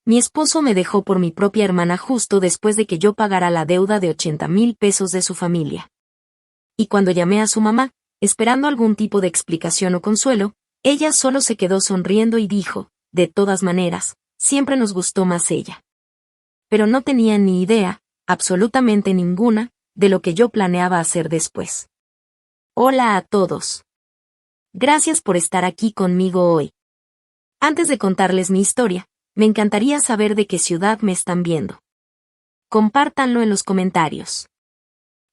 Mi esposo me dejó por mi propia hermana justo después de que yo pagara la deuda de 80,000 pesos de su familia. Y cuando llamé a su mamá, esperando algún tipo de explicación o consuelo, ella solo se quedó sonriendo y dijo, de todas maneras, siempre nos gustó más ella. Pero no tenía ni idea, absolutamente ninguna, de lo que yo planeaba hacer después. Hola a todos. Gracias por estar aquí conmigo hoy. Antes de contarles mi historia, me encantaría saber de qué ciudad me están viendo. Compártanlo en los comentarios.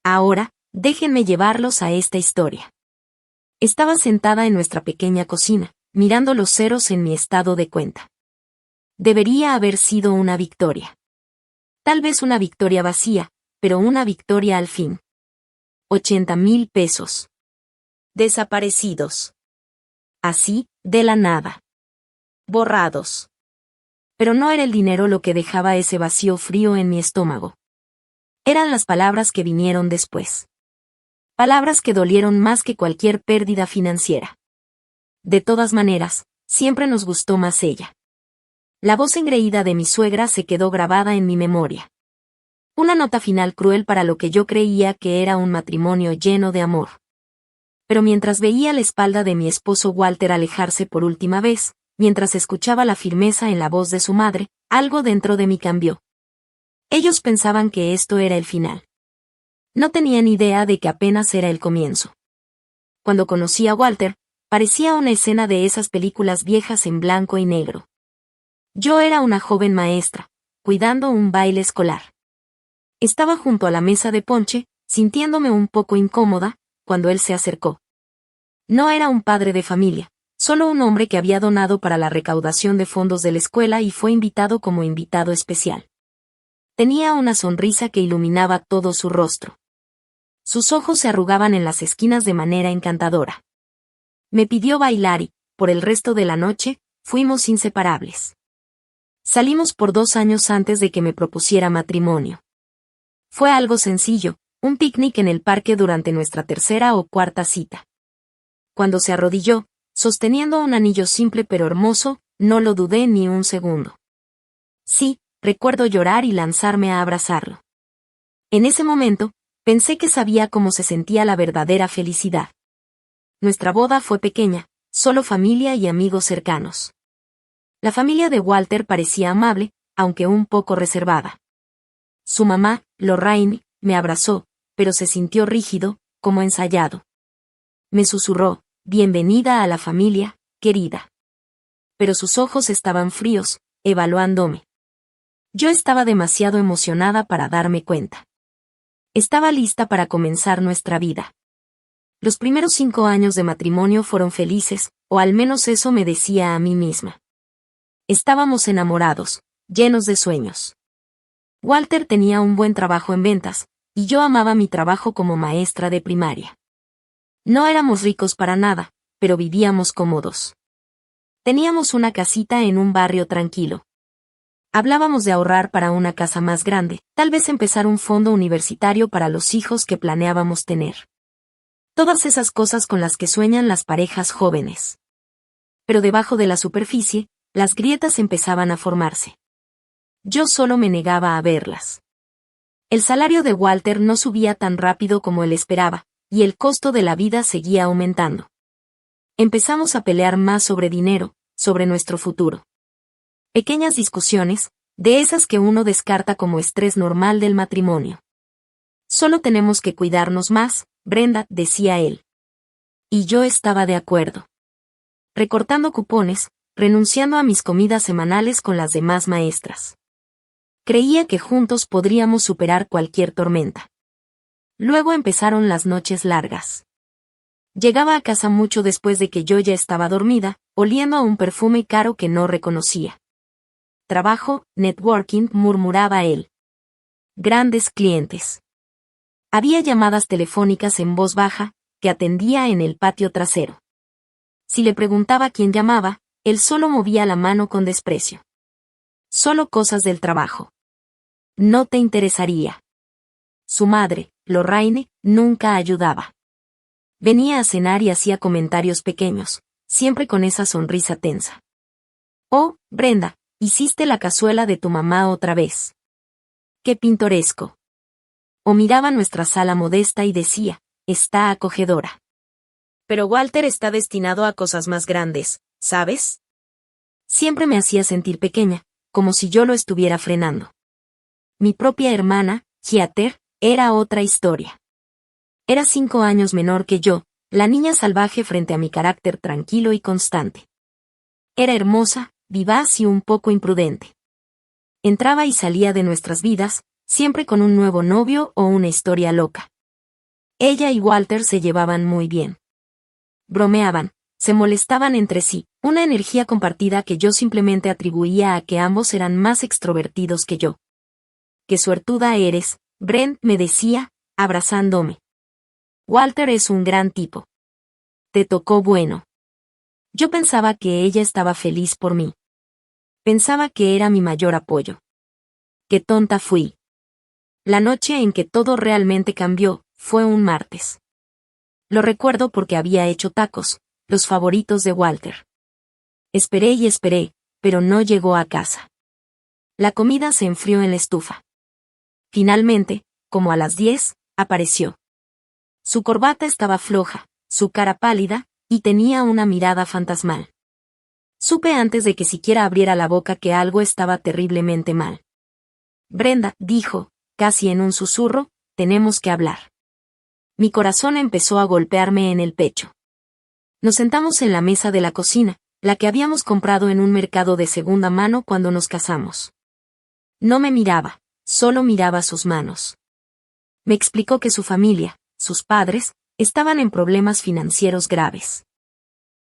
Ahora, déjenme llevarlos a esta historia. Estaba sentada en nuestra pequeña cocina, mirando los ceros en mi estado de cuenta. Debería haber sido una victoria. Tal vez una victoria vacía, pero una victoria al fin. 80,000 pesos. Desaparecidos. Así, de la nada. Borrados. Pero no era el dinero lo que dejaba ese vacío frío en mi estómago. Eran las palabras que vinieron después. Palabras que dolieron más que cualquier pérdida financiera. De todas maneras, siempre nos gustó más ella. La voz engreída de mi suegra se quedó grabada en mi memoria. Una nota final cruel para lo que yo creía que era un matrimonio lleno de amor. Pero mientras veía la espalda de mi esposo Walter alejarse por última vez, mientras escuchaba la firmeza en la voz de su madre, algo dentro de mí cambió. Ellos pensaban que esto era el final. No tenían idea de que apenas era el comienzo. Cuando conocí a Walter, parecía una escena de esas películas viejas en blanco y negro. Yo era una joven maestra, cuidando un baile escolar. Estaba junto a la mesa de ponche, sintiéndome un poco incómoda, cuando él se acercó. No era un padre de familia, solo un hombre que había donado para la recaudación de fondos de la escuela y fue invitado como invitado especial. Tenía una sonrisa que iluminaba todo su rostro. Sus ojos se arrugaban en las esquinas de manera encantadora. Me pidió bailar y, por el resto de la noche, fuimos inseparables. Salimos por 2 años antes de que me propusiera matrimonio. Fue algo sencillo, un picnic en el parque durante nuestra 3ª o 4ª cita. Cuando se arrodilló, sosteniendo un anillo simple pero hermoso, no lo dudé ni un segundo. Sí, recuerdo llorar y lanzarme a abrazarlo. En ese momento, pensé que sabía cómo se sentía la verdadera felicidad. Nuestra boda fue pequeña, solo familia y amigos cercanos. La familia de Walter parecía amable, aunque un poco reservada. Su mamá, Lorraine, me abrazó, pero se sintió rígido, como ensayado. Me susurró, bienvenida a la familia, querida. Pero sus ojos estaban fríos, evaluándome. Yo estaba demasiado emocionada para darme cuenta. Estaba lista para comenzar nuestra vida. Los primeros 5 años de matrimonio fueron felices, o al menos eso me decía a mí misma. Estábamos enamorados, llenos de sueños. Walter tenía un buen trabajo en ventas, y yo amaba mi trabajo como maestra de primaria. No éramos ricos para nada, pero vivíamos cómodos. Teníamos una casita en un barrio tranquilo. Hablábamos de ahorrar para una casa más grande, tal vez empezar un fondo universitario para los hijos que planeábamos tener. Todas esas cosas con las que sueñan las parejas jóvenes. Pero debajo de la superficie, las grietas empezaban a formarse. Yo solo me negaba a verlas. El salario de Walter no subía tan rápido como él esperaba, y el costo de la vida seguía aumentando. Empezamos a pelear más sobre dinero, sobre nuestro futuro. Pequeñas discusiones, de esas que uno descarta como estrés normal del matrimonio. Solo tenemos que cuidarnos más, Brenda, decía él. Y yo estaba de acuerdo. Recortando cupones, renunciando a mis comidas semanales con las demás maestras. Creía que juntos podríamos superar cualquier tormenta. Luego empezaron las noches largas. Llegaba a casa mucho después de que yo ya estaba dormida, oliendo a un perfume caro que no reconocía. Trabajo, networking, murmuraba él. Grandes clientes. Había llamadas telefónicas en voz baja, que atendía en el patio trasero. Si le preguntaba quién llamaba, él solo movía la mano con desprecio. Solo cosas del trabajo. No te interesaría. Su madre, Lorraine, nunca ayudaba. Venía a cenar y hacía comentarios pequeños, siempre con esa sonrisa tensa. Oh, Brenda, hiciste la cazuela de tu mamá otra vez. ¡Qué pintoresco! O miraba nuestra sala modesta y decía, está acogedora. Pero Walter está destinado a cosas más grandes, ¿sabes? Siempre me hacía sentir pequeña, como si yo lo estuviera frenando. Mi propia hermana, Heather, era otra historia. Era 5 años menor que yo, la niña salvaje frente a mi carácter tranquilo y constante. Era hermosa, vivaz y un poco imprudente. Entraba y salía de nuestras vidas, siempre con un nuevo novio o una historia loca. Ella y Walter se llevaban muy bien. Bromeaban, se molestaban entre sí, una energía compartida que yo simplemente atribuía a que ambos eran más extrovertidos que yo. Qué suertuda eres, Brent me decía, abrazándome. Walter es un gran tipo. Te tocó bueno. Yo pensaba que ella estaba feliz por mí. Pensaba que era mi mayor apoyo. Qué tonta fui. La noche en que todo realmente cambió, fue un martes. Lo recuerdo porque había hecho tacos, los favoritos de Walter. Esperé y esperé, pero no llegó a casa. La comida se enfrió en la estufa. Finalmente, como a las 10, apareció. Su corbata estaba floja, su cara pálida, y tenía una mirada fantasmal. Supe antes de que siquiera abriera la boca que algo estaba terriblemente mal. Brenda, dijo, casi en un susurro, tenemos que hablar. Mi corazón empezó a golpearme en el pecho. Nos sentamos en la mesa de la cocina, la que habíamos comprado en un mercado de segunda mano cuando nos casamos. No me miraba, solo miraba sus manos. Me explicó que su familia, sus padres, estaban en problemas financieros graves.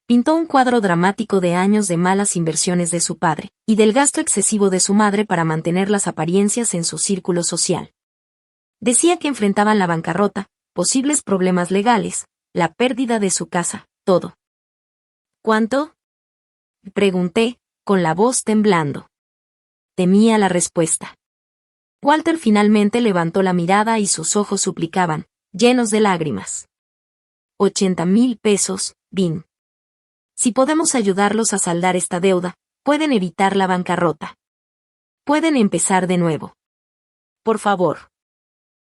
Pintó un cuadro dramático de años de malas inversiones de su padre, y del gasto excesivo de su madre para mantener las apariencias en su círculo social. Decía que enfrentaban la bancarrota, posibles problemas legales, la pérdida de su casa, todo. ¿Cuánto? Pregunté, con la voz temblando. Temía la respuesta. Walter finalmente levantó la mirada y sus ojos suplicaban, llenos de lágrimas. 80,000 pesos, Vin. Si podemos ayudarlos a saldar esta deuda, pueden evitar la bancarrota. Pueden empezar de nuevo. Por favor.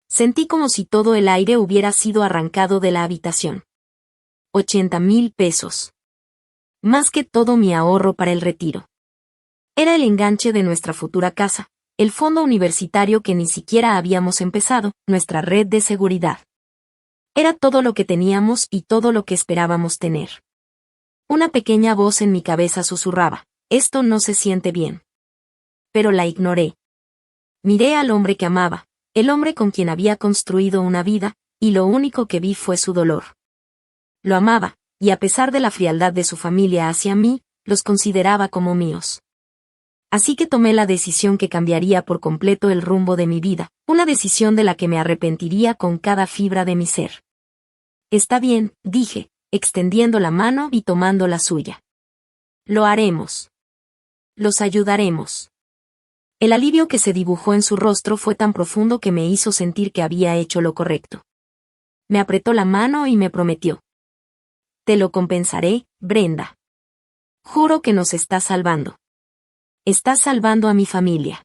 Sentí como si todo el aire hubiera sido arrancado de la habitación. 80,000 pesos. Más que todo mi ahorro para el retiro. Era el enganche de nuestra futura casa, el fondo universitario que ni siquiera habíamos empezado, nuestra red de seguridad. Era todo lo que teníamos y todo lo que esperábamos tener. Una pequeña voz en mi cabeza susurraba, esto no se siente bien. Pero la ignoré. Miré al hombre que amaba, el hombre con quien había construido una vida, y lo único que vi fue su dolor. Lo amaba, y a pesar de la frialdad de su familia hacia mí, los consideraba como míos. Así que tomé la decisión que cambiaría por completo el rumbo de mi vida, una decisión de la que me arrepentiría con cada fibra de mi ser. Está bien, dije, extendiendo la mano y tomando la suya. Lo haremos. Los ayudaremos. El alivio que se dibujó en su rostro fue tan profundo que me hizo sentir que había hecho lo correcto. Me apretó la mano y me prometió. Te lo compensaré, Brenda. Juro que nos estás salvando. Estás salvando a mi familia.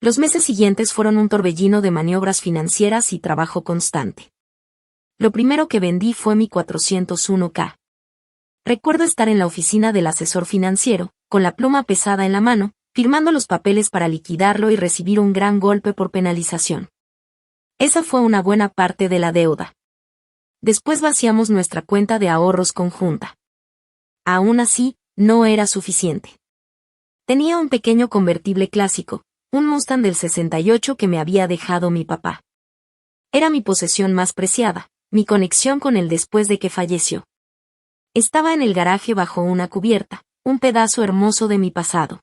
Los meses siguientes fueron un torbellino de maniobras financieras y trabajo constante. Lo primero que vendí fue mi 401k. Recuerdo estar en la oficina del asesor financiero, con la pluma pesada en la mano, firmando los papeles para liquidarlo y recibir un gran golpe por penalización. Esa fue una buena parte de la deuda. Después vaciamos nuestra cuenta de ahorros conjunta. Aún así, no era suficiente. Tenía un pequeño convertible clásico, un Mustang del 68 que me había dejado mi papá. Era mi posesión más preciada, mi conexión con él después de que falleció. Estaba en el garaje bajo una cubierta, un pedazo hermoso de mi pasado.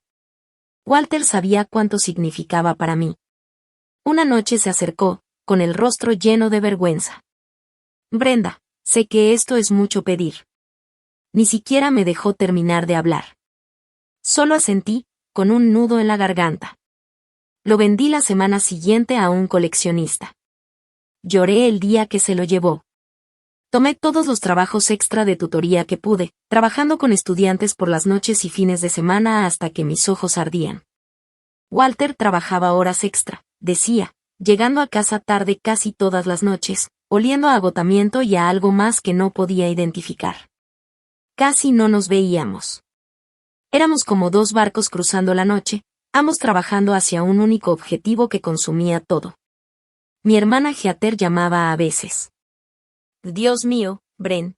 Walter sabía cuánto significaba para mí. Una noche se acercó, con el rostro lleno de vergüenza. Brenda, sé que esto es mucho pedir. Ni siquiera me dejó terminar de hablar. Solo asentí, con un nudo en la garganta. Lo vendí la semana siguiente a un coleccionista. Lloré el día que se lo llevó. Tomé todos los trabajos extra de tutoría que pude, trabajando con estudiantes por las noches y fines de semana hasta que mis ojos ardían. Walter trabajaba horas extra, decía, llegando a casa tarde casi todas las noches, oliendo a agotamiento y a algo más que no podía identificar. Casi no nos veíamos. Éramos como dos barcos cruzando la noche, ambos trabajando hacia un único objetivo que consumía todo. Mi hermana Heather llamaba a veces. Dios mío, Bren.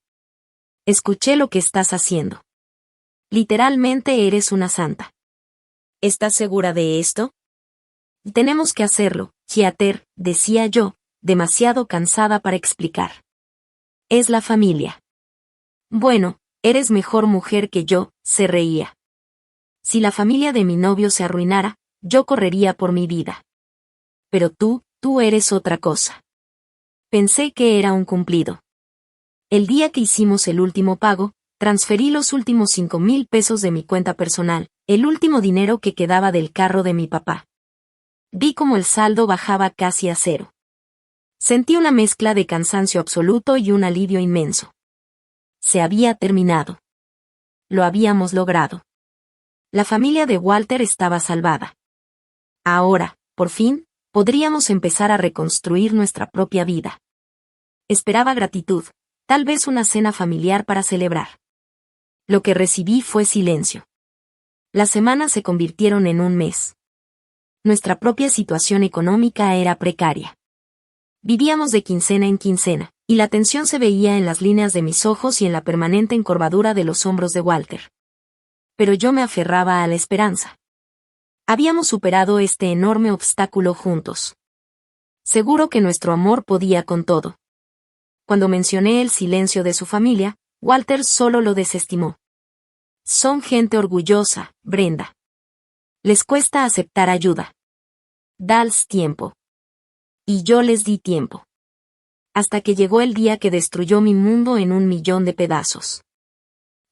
Escuché lo que estás haciendo. Literalmente eres una santa. ¿Estás segura de esto? Tenemos que hacerlo, Heather, decía yo, demasiado cansada para explicar. Es la familia. Bueno, eres mejor mujer que yo, se reía. Si la familia de mi novio se arruinara, yo correría por mi vida. Pero tú eres otra cosa. Pensé que era un cumplido. El día que hicimos el último pago, transferí los últimos 5,000 pesos de mi cuenta personal, el último dinero que quedaba del carro de mi papá. Vi como el saldo bajaba casi a cero. Sentí una mezcla de cansancio absoluto y un alivio inmenso. Se había terminado. Lo habíamos logrado. La familia de Walter estaba salvada. Ahora, por fin, podríamos empezar a reconstruir nuestra propia vida. Esperaba gratitud, tal vez una cena familiar para celebrar. Lo que recibí fue silencio. Las semanas se convirtieron en un mes. Nuestra propia situación económica era precaria. Vivíamos de quincena en quincena, y la tensión se veía en las líneas de mis ojos y en la permanente encorvadura de los hombros de Walter. Pero yo me aferraba a la esperanza. Habíamos superado este enorme obstáculo juntos. Seguro que nuestro amor podía con todo. Cuando mencioné el silencio de su familia, Walter solo lo desestimó. Son gente orgullosa, Brenda. Les cuesta aceptar ayuda. Dales tiempo. Y yo les di tiempo. Hasta que llegó el día que destruyó mi mundo en 1,000,000 de pedazos.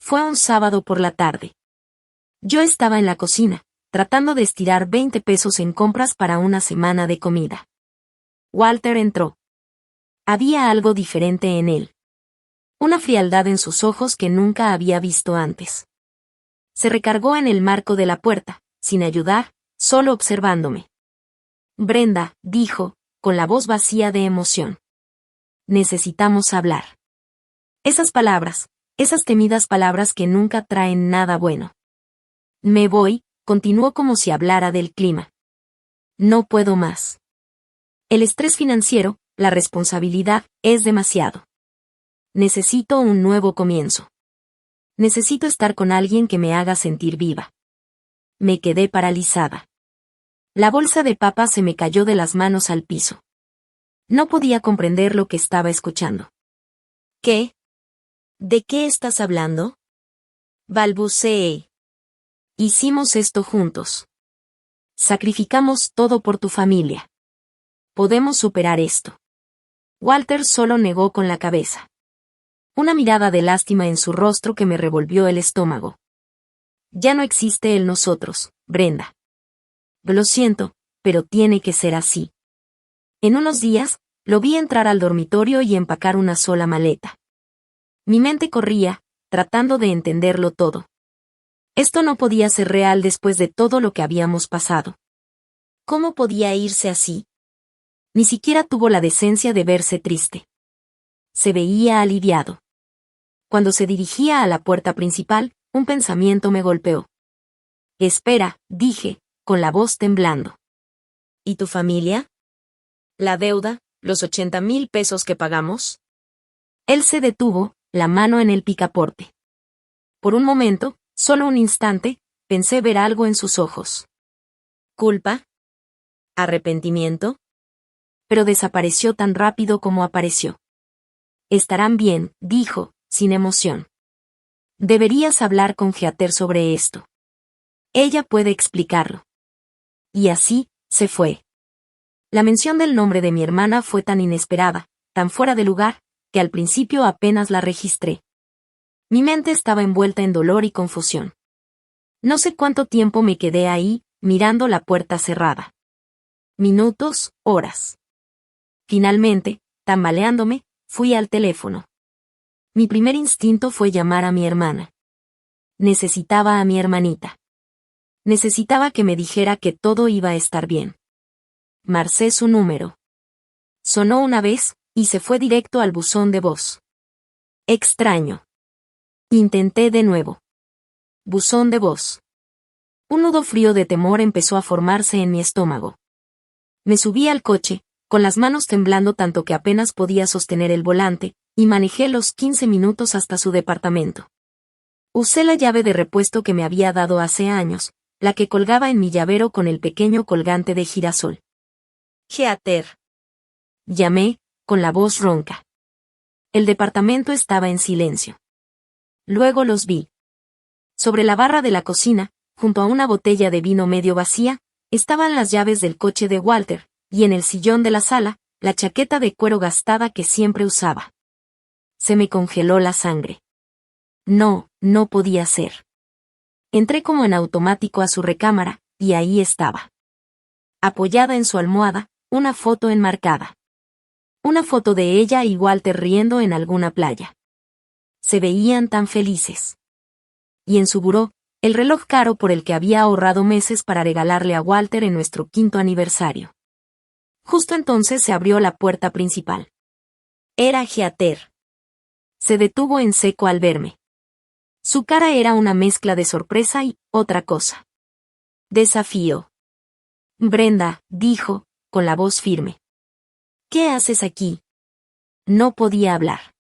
Fue un sábado por la tarde. Yo estaba en la cocina, tratando de estirar 20 pesos en compras para una semana de comida. Walter entró. Había algo diferente en él. Una frialdad en sus ojos que nunca había visto antes. Se recargó en el marco de la puerta, sin ayudar, solo observándome. Brenda, dijo, con la voz vacía de emoción. Necesitamos hablar. Esas palabras, esas temidas palabras que nunca traen nada bueno. Me voy, continuó como si hablara del clima. No puedo más. El estrés financiero, la responsabilidad, es demasiado. Necesito un nuevo comienzo. Necesito estar con alguien que me haga sentir viva. Me quedé paralizada. La bolsa de papas se me cayó de las manos al piso. No podía comprender lo que estaba escuchando. ¿Qué? ¿De qué estás hablando? Balbuceé. Hicimos esto juntos. Sacrificamos todo por tu familia. Podemos superar esto. Walter solo negó con la cabeza. Una mirada de lástima en su rostro que me revolvió el estómago. Ya no existe el nosotros, Brenda. Lo siento, pero tiene que ser así. En unos días, lo vi entrar al dormitorio y empacar una sola maleta. Mi mente corría, tratando de entenderlo todo. Esto no podía ser real después de todo lo que habíamos pasado. ¿Cómo podía irse así? Ni siquiera tuvo la decencia de verse triste. Se veía aliviado. Cuando se dirigía a la puerta principal, un pensamiento me golpeó. Espera, dije, con la voz temblando. ¿Y tu familia? ¿La deuda, los 80,000 pesos que pagamos? Él se detuvo, la mano en el picaporte. Por un momento, solo un instante, pensé ver algo en sus ojos. ¿Culpa? ¿Arrepentimiento? Pero desapareció tan rápido como apareció. Estarán bien, dijo, sin emoción. Deberías hablar con Heather sobre esto. Ella puede explicarlo. Y así, se fue. La mención del nombre de mi hermana fue tan inesperada, tan fuera de lugar, que al principio apenas la registré. Mi mente estaba envuelta en dolor y confusión. No sé cuánto tiempo me quedé ahí, mirando la puerta cerrada. Minutos, horas. Finalmente, tambaleándome, fui al teléfono. Mi primer instinto fue llamar a mi hermana. Necesitaba a mi hermanita. Necesitaba que me dijera que todo iba a estar bien. Marcé su número. Sonó una vez, y se fue directo al buzón de voz. Extraño. Intenté de nuevo. Buzón de voz. Un nudo frío de temor empezó a formarse en mi estómago. Me subí al coche, con las manos temblando tanto que apenas podía sostener el volante, y manejé los 15 minutos hasta su departamento. Usé la llave de repuesto que me había dado hace años, la que colgaba en mi llavero con el pequeño colgante de girasol. Heather. Llamé, con la voz ronca. El departamento estaba en silencio. Luego los vi. Sobre la barra de la cocina, junto a una botella de vino medio vacía, estaban las llaves del coche de Walter, y en el sillón de la sala, la chaqueta de cuero gastada que siempre usaba. Se me congeló la sangre. No podía ser. Entré como en automático a su recámara, y ahí estaba. Apoyada en su almohada, una foto enmarcada. Una foto de ella y Walter riendo en alguna playa. Se veían tan felices. Y en su buró, el reloj caro por el que había ahorrado meses para regalarle a Walter en nuestro 5º aniversario. Justo entonces se abrió la puerta principal. Era Heather. Se detuvo en seco al verme. Su cara era una mezcla de sorpresa y otra cosa. Desafío. Brenda, dijo, con la voz firme. ¿Qué haces aquí? No podía hablar.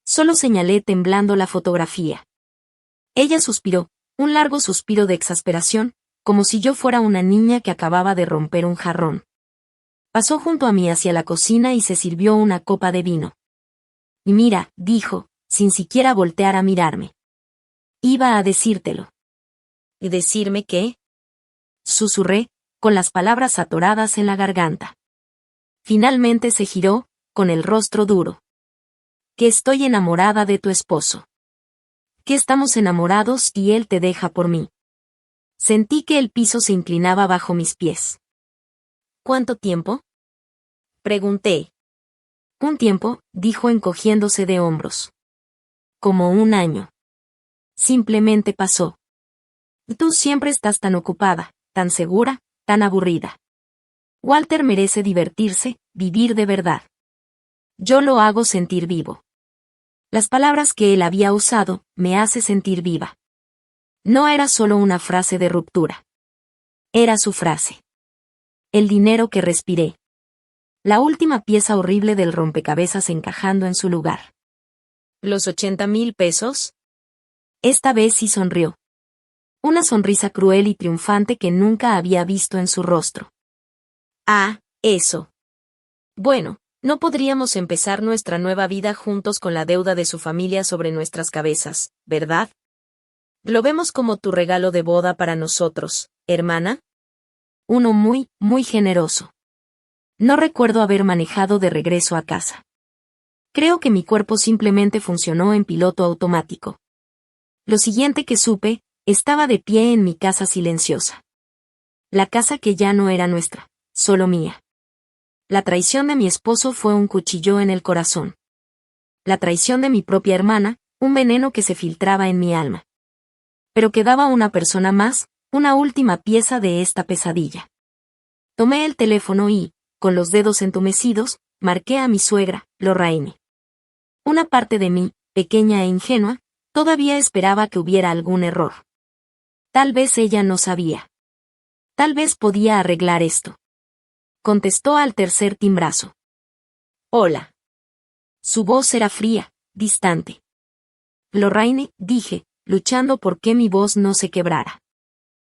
Solo señalé temblando la fotografía. Ella suspiró, un largo suspiro de exasperación, como si yo fuera una niña que acababa de romper un jarrón. Pasó junto a mí hacia la cocina y se sirvió una copa de vino. Y mira, dijo, sin siquiera voltear a mirarme. Iba a decírtelo. ¿Y decirme qué? Susurré, con las palabras atoradas en la garganta. Finalmente se giró, con el rostro duro. Que estoy enamorada de tu esposo. Que estamos enamorados y él te deja por mí. Sentí que el piso se inclinaba bajo mis pies. ¿Cuánto tiempo? Pregunté. Un tiempo, dijo encogiéndose de hombros. Como un año. Simplemente pasó. Tú siempre estás tan ocupada, tan segura, tan aburrida. Walter merece divertirse, vivir de verdad. Yo lo hago sentir vivo. Las palabras que él había usado, me hace sentir viva. No era solo una frase de ruptura. Era su frase. El dinero que respiré. La última pieza horrible del rompecabezas encajando en su lugar. ¿Los 80,000 pesos? Esta vez sí sonrió. Una sonrisa cruel y triunfante que nunca había visto en su rostro. Ah, eso. Bueno, no podríamos empezar nuestra nueva vida juntos con la deuda de su familia sobre nuestras cabezas, ¿verdad? Lo vemos como tu regalo de boda para nosotros, hermana. Uno muy, muy generoso. No recuerdo haber manejado de regreso a casa. Creo que mi cuerpo simplemente funcionó en piloto automático. Lo siguiente que supe, estaba de pie en mi casa silenciosa. La casa que ya no era nuestra, solo mía. La traición de mi esposo fue un cuchillo en el corazón. La traición de mi propia hermana, un veneno que se filtraba en mi alma. Pero quedaba una persona más, una última pieza de esta pesadilla. Tomé el teléfono y, con los dedos entumecidos, marqué a mi suegra, Lorraine. Una parte de mí, pequeña e ingenua, todavía esperaba que hubiera algún error. Tal vez ella no sabía. Tal vez podía arreglar esto. Contestó al tercer timbrazo. Hola. Su voz era fría, distante. Lorraine, dije, luchando por que mi voz no se quebrara.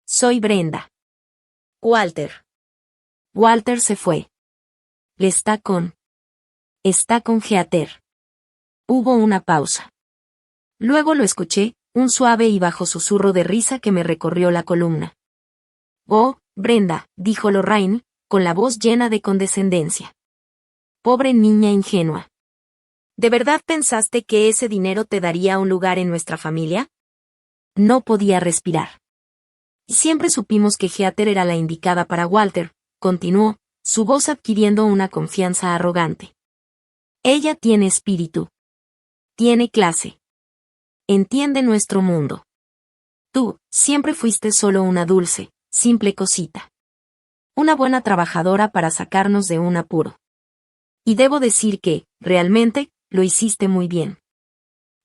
Soy Brenda. Walter. Walter se fue. Está con Heather. Hubo una pausa. Luego lo escuché, un suave y bajo susurro de risa que me recorrió la columna. Oh, Brenda, dijo Lorraine, con la voz llena de condescendencia. Pobre niña ingenua. ¿De verdad pensaste que ese dinero te daría un lugar en nuestra familia? No podía respirar. Y siempre supimos que Heather era la indicada para Walter, continuó, su voz adquiriendo una confianza arrogante. Ella tiene espíritu. Tiene clase. Entiende nuestro mundo. Tú, siempre fuiste solo una dulce, simple cosita. Una buena trabajadora para sacarnos de un apuro. Y debo decir que, realmente, lo hiciste muy bien.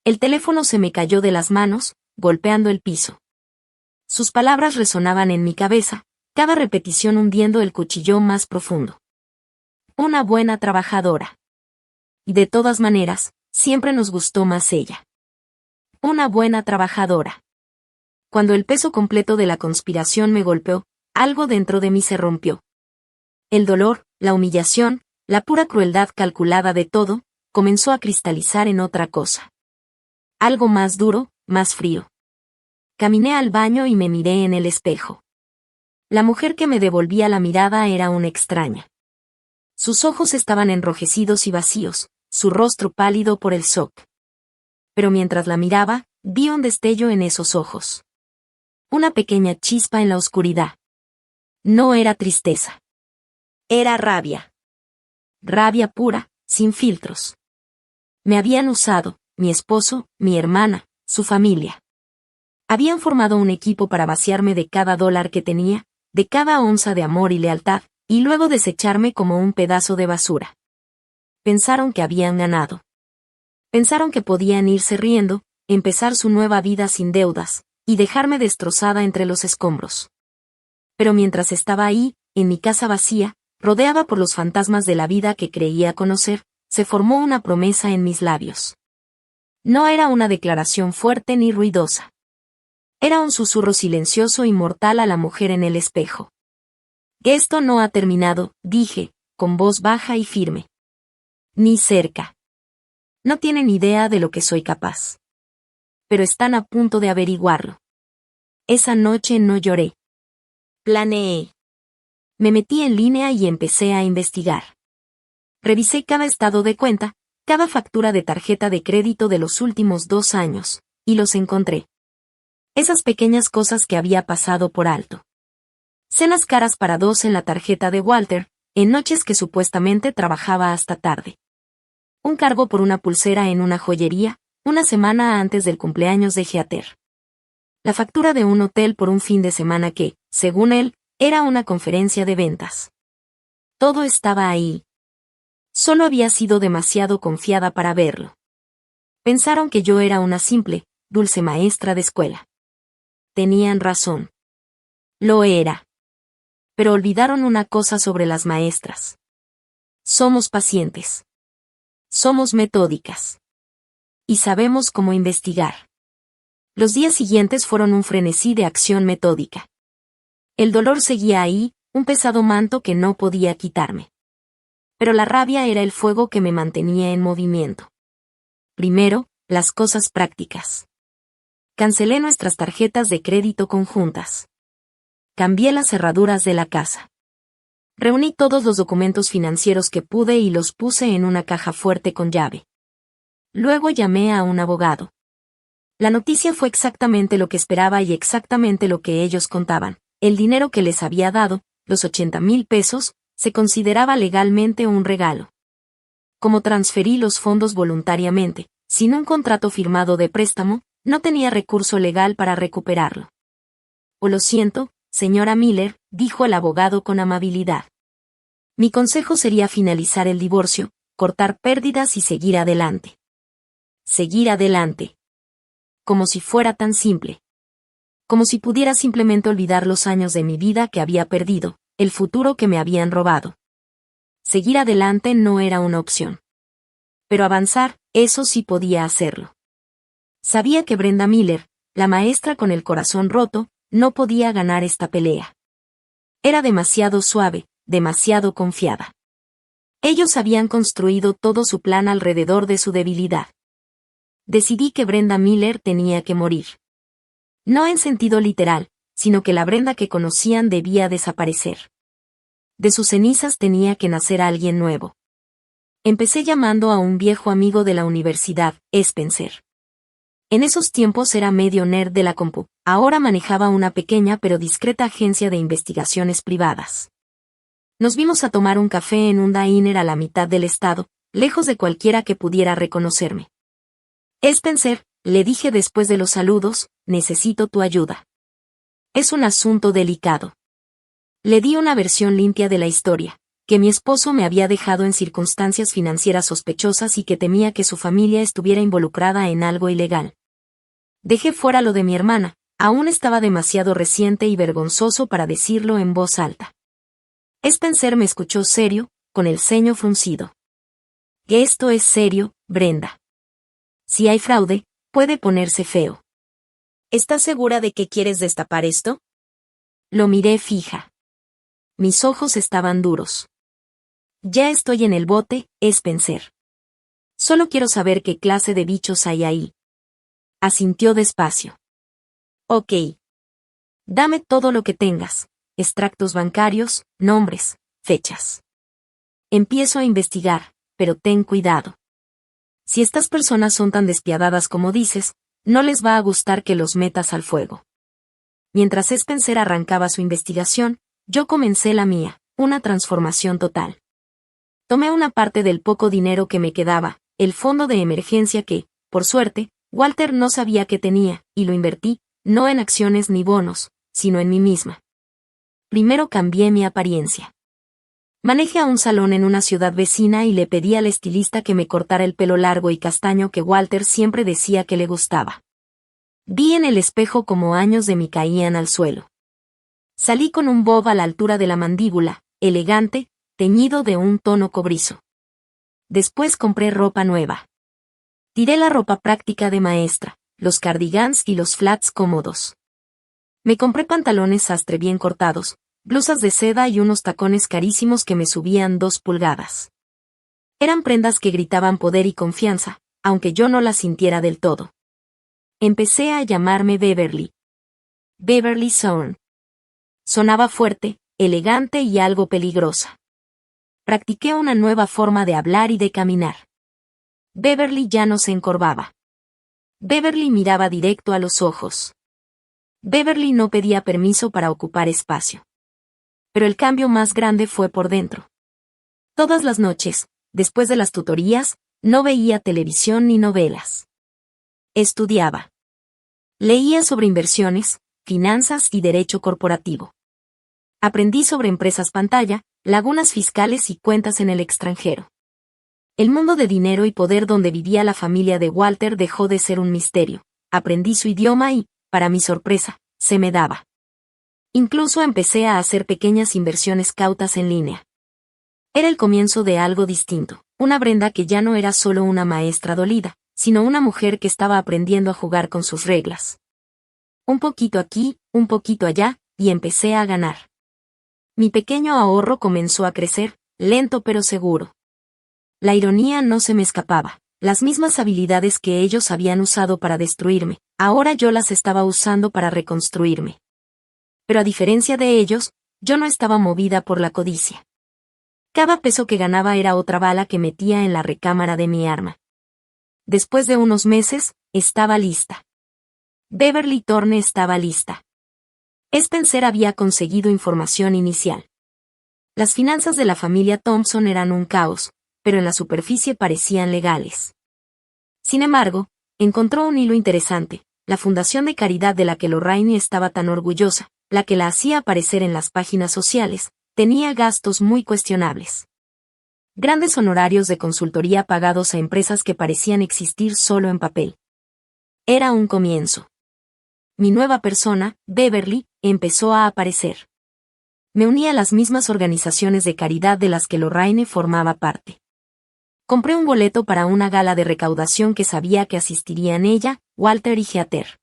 El teléfono se me cayó de las manos, golpeando el piso. Sus palabras resonaban en mi cabeza, cada repetición hundiendo el cuchillo más profundo. Una buena trabajadora. Y de todas maneras, siempre nos gustó más ella. Una buena trabajadora. Cuando el peso completo de la conspiración me golpeó, algo dentro de mí se rompió. El dolor, la humillación, la pura crueldad calculada de todo, comenzó a cristalizar en otra cosa. Algo más duro, más frío. Caminé al baño y me miré en el espejo. La mujer que me devolvía la mirada era una extraña. Sus ojos estaban enrojecidos y vacíos, su rostro pálido por el shock. Pero mientras la miraba, vi un destello en esos ojos. Una pequeña chispa en la oscuridad. No era tristeza. Era rabia. Rabia pura, sin filtros. Me habían usado, mi esposo, mi hermana, su familia. Habían formado un equipo para vaciarme de cada dólar que tenía, de cada onza de amor y lealtad, y luego desecharme como un pedazo de basura. Pensaron que habían ganado. Pensaron que podían irse riendo, empezar su nueva vida sin deudas, y dejarme destrozada entre los escombros. Pero mientras estaba ahí, en mi casa vacía, rodeada por los fantasmas de la vida que creía conocer, se formó una promesa en mis labios. No era una declaración fuerte ni ruidosa. Era un susurro silencioso y mortal a la mujer en el espejo. Esto no ha terminado, dije, con voz baja y firme. Ni cerca. No tienen idea de lo que soy capaz. Pero están a punto de averiguarlo. Esa noche no lloré. Planeé. Me metí en línea y empecé a investigar. Revisé cada estado de cuenta, cada factura de tarjeta de crédito de los últimos 2 años, y los encontré. Esas pequeñas cosas que había pasado por alto. Cenas caras para 2 en la tarjeta de Walter, en noches que supuestamente trabajaba hasta tarde. Un cargo por una pulsera en una joyería, una semana antes del cumpleaños de Heather. La factura de un hotel por un fin de semana que, según él, era una conferencia de ventas. Todo estaba ahí. Solo había sido demasiado confiada para verlo. Pensaron que yo era una simple, dulce maestra de escuela. Tenían razón. Lo era. Pero olvidaron una cosa sobre las maestras. Somos pacientes. Somos metódicas. Y sabemos cómo investigar. Los días siguientes fueron un frenesí de acción metódica. El dolor seguía ahí, un pesado manto que no podía quitarme. Pero la rabia era el fuego que me mantenía en movimiento. Primero, las cosas prácticas. Cancelé nuestras tarjetas de crédito conjuntas. Cambié las cerraduras de la casa. Reuní todos los documentos financieros que pude y los puse en una caja fuerte con llave. Luego llamé a un abogado. La noticia fue exactamente lo que esperaba y exactamente lo que ellos contaban. El dinero que les había dado, los 80,000 pesos, se consideraba legalmente un regalo. Como transferí los fondos voluntariamente, sin un contrato firmado de préstamo, no tenía recurso legal para recuperarlo. Oh, lo siento, señora Miller, dijo el abogado con amabilidad. Mi consejo sería finalizar el divorcio, cortar pérdidas y seguir adelante. Seguir adelante. Como si fuera tan simple. Como si pudiera simplemente olvidar los años de mi vida que había perdido, el futuro que me habían robado. Seguir adelante no era una opción. Pero avanzar, eso sí podía hacerlo. Sabía que Brenda Miller, la maestra con el corazón roto, no podía ganar esta pelea. Era demasiado suave, demasiado confiada. Ellos habían construido todo su plan alrededor de su debilidad. Decidí que Brenda Miller tenía que morir. No en sentido literal, sino que la Brenda que conocían debía desaparecer. De sus cenizas tenía que nacer alguien nuevo. Empecé llamando a un viejo amigo de la universidad, Spencer. En esos tiempos era medio nerd de la compu, ahora manejaba una pequeña pero discreta agencia de investigaciones privadas. Nos vimos a tomar un café en un diner a la mitad del estado, lejos de cualquiera que pudiera reconocerme. Spencer, le dije después de los saludos, necesito tu ayuda. Es un asunto delicado. Le di una versión limpia de la historia, que mi esposo me había dejado en circunstancias financieras sospechosas y que temía que su familia estuviera involucrada en algo ilegal. Dejé fuera lo de mi hermana, aún estaba demasiado reciente y vergonzoso para decirlo en voz alta. Spencer me escuchó serio, con el ceño fruncido. Esto es serio, Brenda. Si hay fraude, puede ponerse feo. ¿Estás segura de que quieres destapar esto? Lo miré fija. Mis ojos estaban duros. Ya estoy en el bote, Spencer. Solo quiero saber qué clase de bichos hay ahí. Asintió despacio. Ok. Dame todo lo que tengas, extractos bancarios, nombres, fechas. Empiezo a investigar, pero ten cuidado. Si estas personas son tan despiadadas como dices, no les va a gustar que los metas al fuego. Mientras Spencer arrancaba su investigación, yo comencé la mía, una transformación total. Tomé una parte del poco dinero que me quedaba, el fondo de emergencia que, por suerte, Walter no sabía que tenía, y lo invertí, no en acciones ni bonos, sino en mí misma. Primero cambié mi apariencia. Manejé a un salón en una ciudad vecina y le pedí al estilista que me cortara el pelo largo y castaño que Walter siempre decía que le gustaba. Vi en el espejo cómo años de mí caían al suelo. Salí con un bob a la altura de la mandíbula, elegante, teñido de un tono cobrizo. Después compré ropa nueva. Tiré la ropa práctica de maestra, los cardigans y los flats cómodos. Me compré pantalones sastre bien cortados, blusas de seda y unos tacones carísimos que me subían 2 pulgadas. Eran prendas que gritaban poder y confianza, aunque yo no las sintiera del todo. Empecé a llamarme Beverly. Beverly Thorne. Sonaba fuerte, elegante y algo peligrosa. Practiqué una nueva forma de hablar y de caminar. Beverly ya no se encorvaba. Beverly miraba directo a los ojos. Beverly no pedía permiso para ocupar espacio. Pero el cambio más grande fue por dentro. Todas las noches, después de las tutorías, no veía televisión ni novelas. Estudiaba. Leía sobre inversiones, finanzas y derecho corporativo. Aprendí sobre empresas pantalla, lagunas fiscales y cuentas en el extranjero. El mundo de dinero y poder donde vivía la familia de Walter dejó de ser un misterio. Aprendí su idioma y, para mi sorpresa, se me daba. Incluso empecé a hacer pequeñas inversiones cautas en línea. Era el comienzo de algo distinto, una Brenda que ya no era solo una maestra dolida, sino una mujer que estaba aprendiendo a jugar con sus reglas. Un poquito aquí, un poquito allá, y empecé a ganar. Mi pequeño ahorro comenzó a crecer, lento pero seguro. La ironía no se me escapaba. Las mismas habilidades que ellos habían usado para destruirme, ahora yo las estaba usando para reconstruirme. Pero a diferencia de ellos, yo no estaba movida por la codicia. Cada peso que ganaba era otra bala que metía en la recámara de mi arma. Después de unos meses, estaba lista. Beverly Thorne estaba lista. Spencer había conseguido información inicial. Las finanzas de la familia Thompson eran un caos, pero en la superficie parecían legales. Sin embargo, encontró un hilo interesante, la fundación de caridad de la que Lorraine estaba tan orgullosa, la que la hacía aparecer en las páginas sociales, tenía gastos muy cuestionables. Grandes honorarios de consultoría pagados a empresas que parecían existir solo en papel. Era un comienzo. Mi nueva persona, Beverly, empezó a aparecer. Me uní a las mismas organizaciones de caridad de las que Lorraine formaba parte. Compré un boleto para una gala de recaudación que sabía que asistirían ella, Walter y Heather.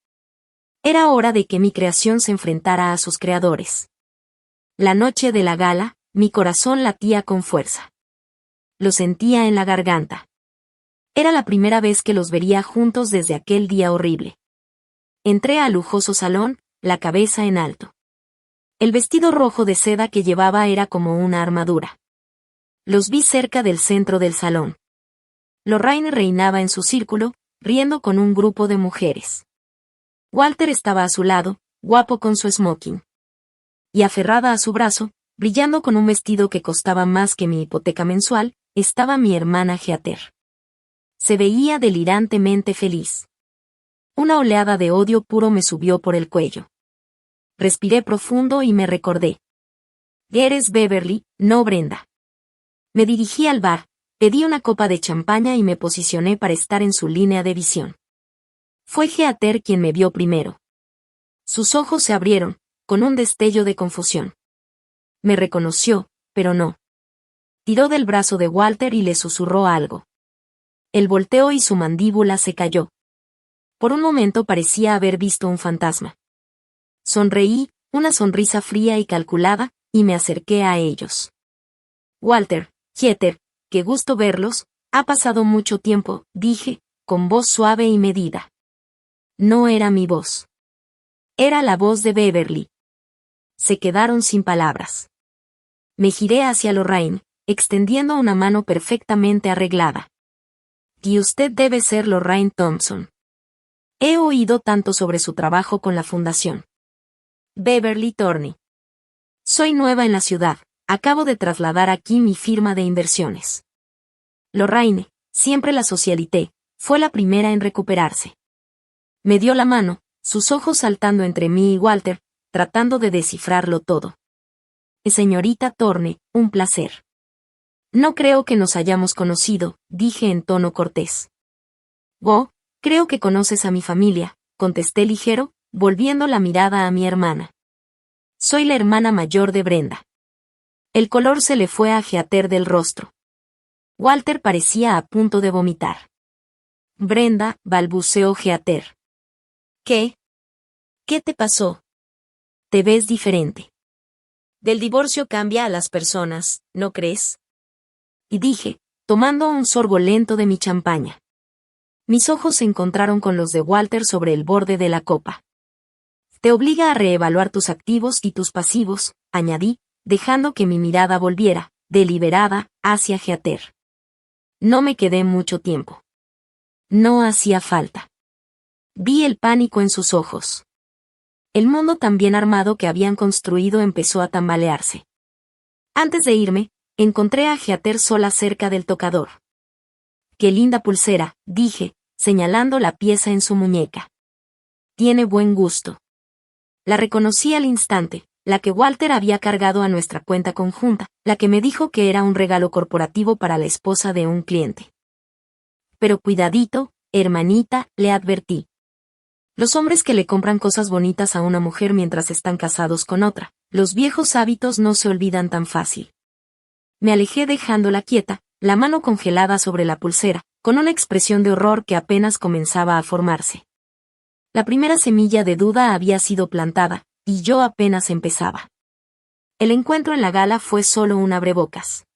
Era hora de que mi creación se enfrentara a sus creadores. La noche de la gala, mi corazón latía con fuerza. Lo sentía en la garganta. Era la primera vez que los vería juntos desde aquel día horrible. Entré al lujoso salón, la cabeza en alto. El vestido rojo de seda que llevaba era como una armadura. Los vi cerca del centro del salón. Lorraine reinaba en su círculo, riendo con un grupo de mujeres. Walter estaba a su lado, guapo con su smoking. Y aferrada a su brazo, brillando con un vestido que costaba más que mi hipoteca mensual, estaba mi hermana Heather. Se veía delirantemente feliz. Una oleada de odio puro me subió por el cuello. Respiré profundo y me recordé. Eres Beverly, no Brenda. Me dirigí al bar, pedí una copa de champaña y me posicioné para estar en su línea de visión. Fue Heather quien me vio primero. Sus ojos se abrieron, con un destello de confusión. Me reconoció, pero no. Tiró del brazo de Walter y le susurró algo. Él volteó y su mandíbula se cayó. Por un momento parecía haber visto un fantasma. Sonreí, una sonrisa fría y calculada, y me acerqué a ellos. Walter, Heather, qué gusto verlos, ha pasado mucho tiempo, dije, con voz suave y medida. No era mi voz. Era la voz de Beverly. Se quedaron sin palabras. Me giré hacia Lorraine, extendiendo una mano perfectamente arreglada. Y usted debe ser Lorraine Thompson. He oído tanto sobre su trabajo con la fundación. Beverly Thorne. Soy nueva en la ciudad, acabo de trasladar aquí mi firma de inversiones. Lorraine, siempre la socialité, fue la primera en recuperarse. Me dio la mano, sus ojos saltando entre mí y Walter, tratando de descifrarlo todo. Señorita Thorne, un placer. No creo que nos hayamos conocido, dije en tono cortés. Oh, creo que conoces a mi familia, contesté ligero, volviendo la mirada a mi hermana. Soy la hermana mayor de Brenda. El color se le fue a Heather del rostro. Walter parecía a punto de vomitar. Brenda, balbuceó Heather. ¿Qué? ¿Qué te pasó? Te ves diferente. Del divorcio cambia a las personas, ¿no crees? Y dije, tomando un sorbo lento de mi champaña. Mis ojos se encontraron con los de Walter sobre el borde de la copa. Te obliga a reevaluar tus activos y tus pasivos, añadí, dejando que mi mirada volviera, deliberada, hacia Heather. No me quedé mucho tiempo. No hacía falta. Vi el pánico en sus ojos. El mundo tan bien armado que habían construido empezó a tambalearse. Antes de irme, encontré a Heather sola cerca del tocador. Qué linda pulsera, dije, señalando la pieza en su muñeca. Tiene buen gusto. La reconocí al instante, la que Walter había cargado a nuestra cuenta conjunta, la que me dijo que era un regalo corporativo para la esposa de un cliente. Pero cuidadito, hermanita, le advertí. Los hombres que le compran cosas bonitas a una mujer mientras están casados con otra, los viejos hábitos no se olvidan tan fácil. Me alejé dejándola quieta, la mano congelada sobre la pulsera, con una expresión de horror que apenas comenzaba a formarse. La primera semilla de duda había sido plantada, y yo apenas empezaba. El encuentro en la gala fue solo un abrebocas.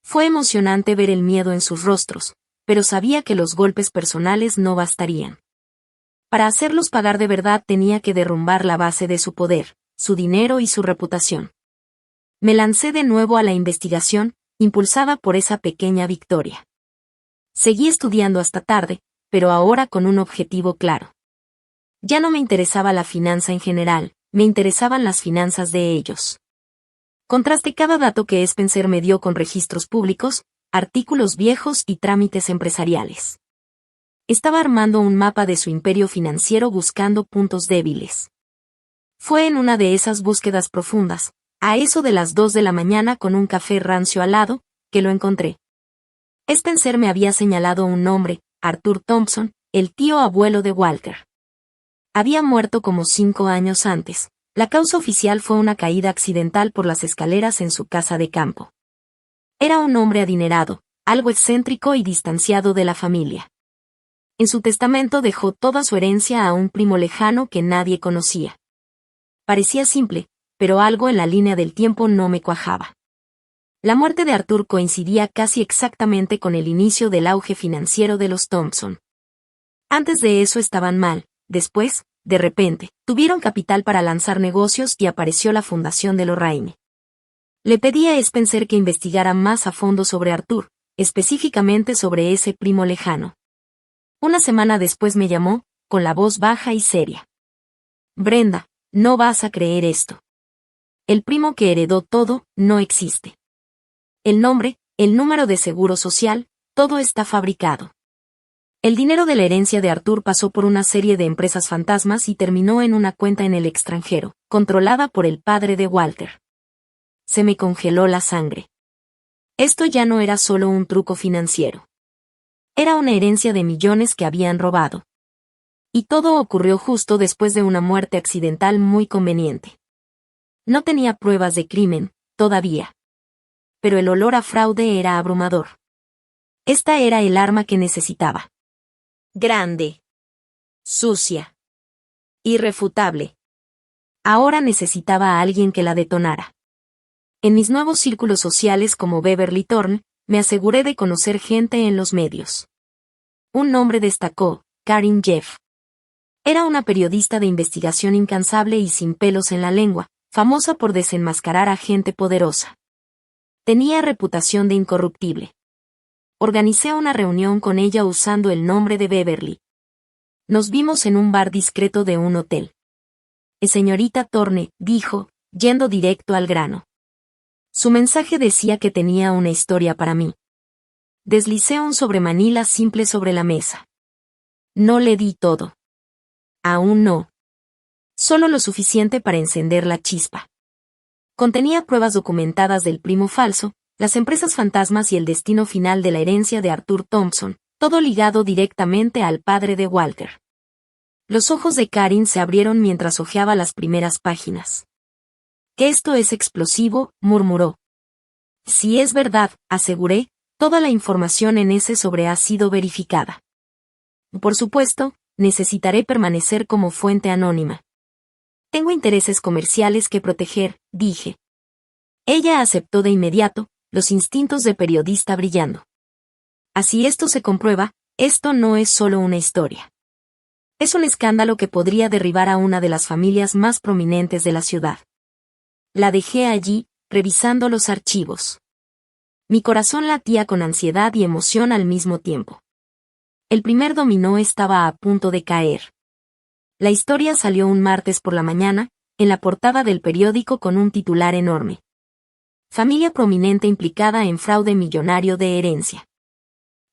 Fue emocionante ver el miedo en sus rostros, pero sabía que los golpes personales no bastarían. Para hacerlos pagar de verdad tenía que derrumbar la base de su poder, su dinero y su reputación. Me lancé de nuevo a la investigación, impulsada por esa pequeña victoria. Seguí estudiando hasta tarde, pero ahora con un objetivo claro. Ya no me interesaba la finanza en general, me interesaban las finanzas de ellos. Contrasté cada dato que Spencer me dio con registros públicos, artículos viejos y trámites empresariales. Estaba armando un mapa de su imperio financiero buscando puntos débiles. Fue en una de esas búsquedas profundas, a eso de las 2 de la mañana con un café rancio al lado, que lo encontré. Spencer me había señalado un nombre, Arthur Thompson, el tío abuelo de Walter. Había muerto como 5 años antes. La causa oficial fue una caída accidental por las escaleras en su casa de campo. Era un hombre adinerado, algo excéntrico y distanciado de la familia. En su testamento dejó toda su herencia a un primo lejano que nadie conocía. Parecía simple, pero algo en la línea del tiempo no me cuajaba. La muerte de Arthur coincidía casi exactamente con el inicio del auge financiero de los Thompson. Antes de eso estaban mal, después, de repente, tuvieron capital para lanzar negocios y apareció la fundación de Lorraine. Le pedí a Spencer que investigara más a fondo sobre Arthur, específicamente sobre ese primo lejano. Una semana después me llamó, con la voz baja y seria. Brenda, no vas a creer esto. El primo que heredó todo, no existe. El nombre, el número de seguro social, todo está fabricado. El dinero de la herencia de Arthur pasó por una serie de empresas fantasmas y terminó en una cuenta en el extranjero, controlada por el padre de Walter. Se me congeló la sangre. Esto ya no era solo un truco financiero. Era una herencia de millones que habían robado. Y todo ocurrió justo después de una muerte accidental muy conveniente. No tenía pruebas de crimen, todavía. Pero el olor a fraude era abrumador. Esta era el arma que necesitaba. Grande. Sucia. Irrefutable. Ahora necesitaba a alguien que la detonara. En mis nuevos círculos sociales como Beverly Thorne, me aseguré de conocer gente en los medios. Un nombre destacó, Karen Jeff. Era una periodista de investigación incansable y sin pelos en la lengua, famosa por desenmascarar a gente poderosa. Tenía reputación de incorruptible. Organicé una reunión con ella usando el nombre de Beverly. Nos vimos en un bar discreto de un hotel. Señorita Thorne, dijo, yendo directo al grano. Su mensaje decía que tenía una historia para mí. Deslicé un sobremanila simple sobre la mesa. No le di todo. Aún no. Solo lo suficiente para encender la chispa. Contenía pruebas documentadas del primo falso, las empresas fantasmas y el destino final de la herencia de Arthur Thompson, todo ligado directamente al padre de Walter. Los ojos de Karen se abrieron mientras hojeaba las primeras páginas. «Que esto es explosivo», murmuró. «Si es verdad», aseguré, «toda la información en ese sobre ha sido verificada». Por supuesto, necesitaré permanecer como fuente anónima. Tengo intereses comerciales que proteger, dije. Ella aceptó de inmediato, los instintos de periodista brillando. Así esto se comprueba, esto no es solo una historia. Es un escándalo que podría derribar a una de las familias más prominentes de la ciudad. La dejé allí, revisando los archivos. Mi corazón latía con ansiedad y emoción al mismo tiempo. El primer dominó estaba a punto de caer. La historia salió un martes por la mañana, en la portada del periódico con un titular enorme. Familia prominente implicada en fraude millonario de herencia.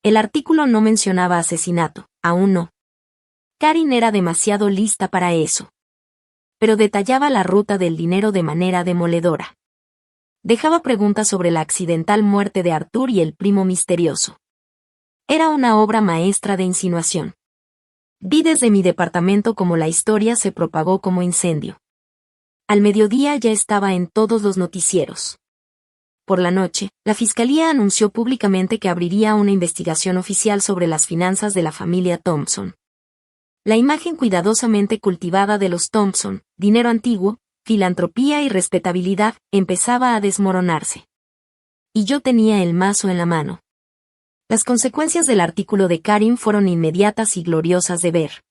El artículo no mencionaba asesinato, aún no. Karen era demasiado lista para eso. Pero detallaba la ruta del dinero de manera demoledora. Dejaba preguntas sobre la accidental muerte de Arthur y el primo misterioso. Era una obra maestra de insinuación. Vi desde mi departamento cómo la historia se propagó como incendio. Al mediodía ya estaba en todos los noticieros. Por la noche, la fiscalía anunció públicamente que abriría una investigación oficial sobre las finanzas de la familia Thompson. La imagen cuidadosamente cultivada de los Thompson, dinero antiguo, filantropía y respetabilidad, empezaba a desmoronarse. Y yo tenía el mazo en la mano. Las consecuencias del artículo de Karen fueron inmediatas y gloriosas de ver.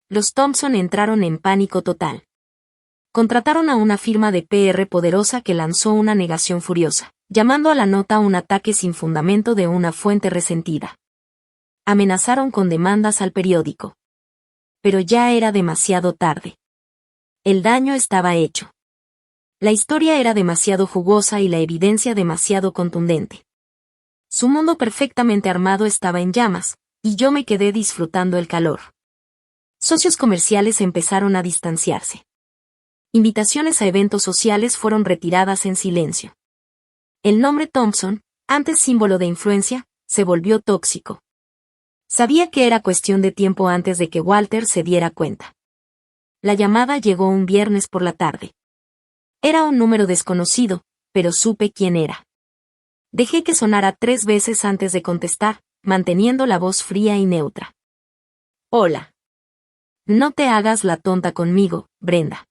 Los Thompson entraron en pánico total. Contrataron a una firma de PR poderosa que lanzó una negación furiosa, llamando a la nota un ataque sin fundamento de una fuente resentida. Amenazaron con demandas al periódico. Pero ya era demasiado tarde. El daño estaba hecho. La historia era demasiado jugosa y la evidencia demasiado contundente. Su mundo perfectamente armado estaba en llamas, y yo me quedé disfrutando el calor. Socios comerciales empezaron a distanciarse. Invitaciones a eventos sociales fueron retiradas en silencio. El nombre Thompson, antes símbolo de influencia, se volvió tóxico. Sabía que era cuestión de tiempo antes de que Walter se diera cuenta. La llamada llegó un viernes por la tarde. Era un número desconocido, pero supe quién era. Dejé que sonara 3 veces antes de contestar, manteniendo la voz fría y neutra. Hola. No te hagas la tonta conmigo, Brenda.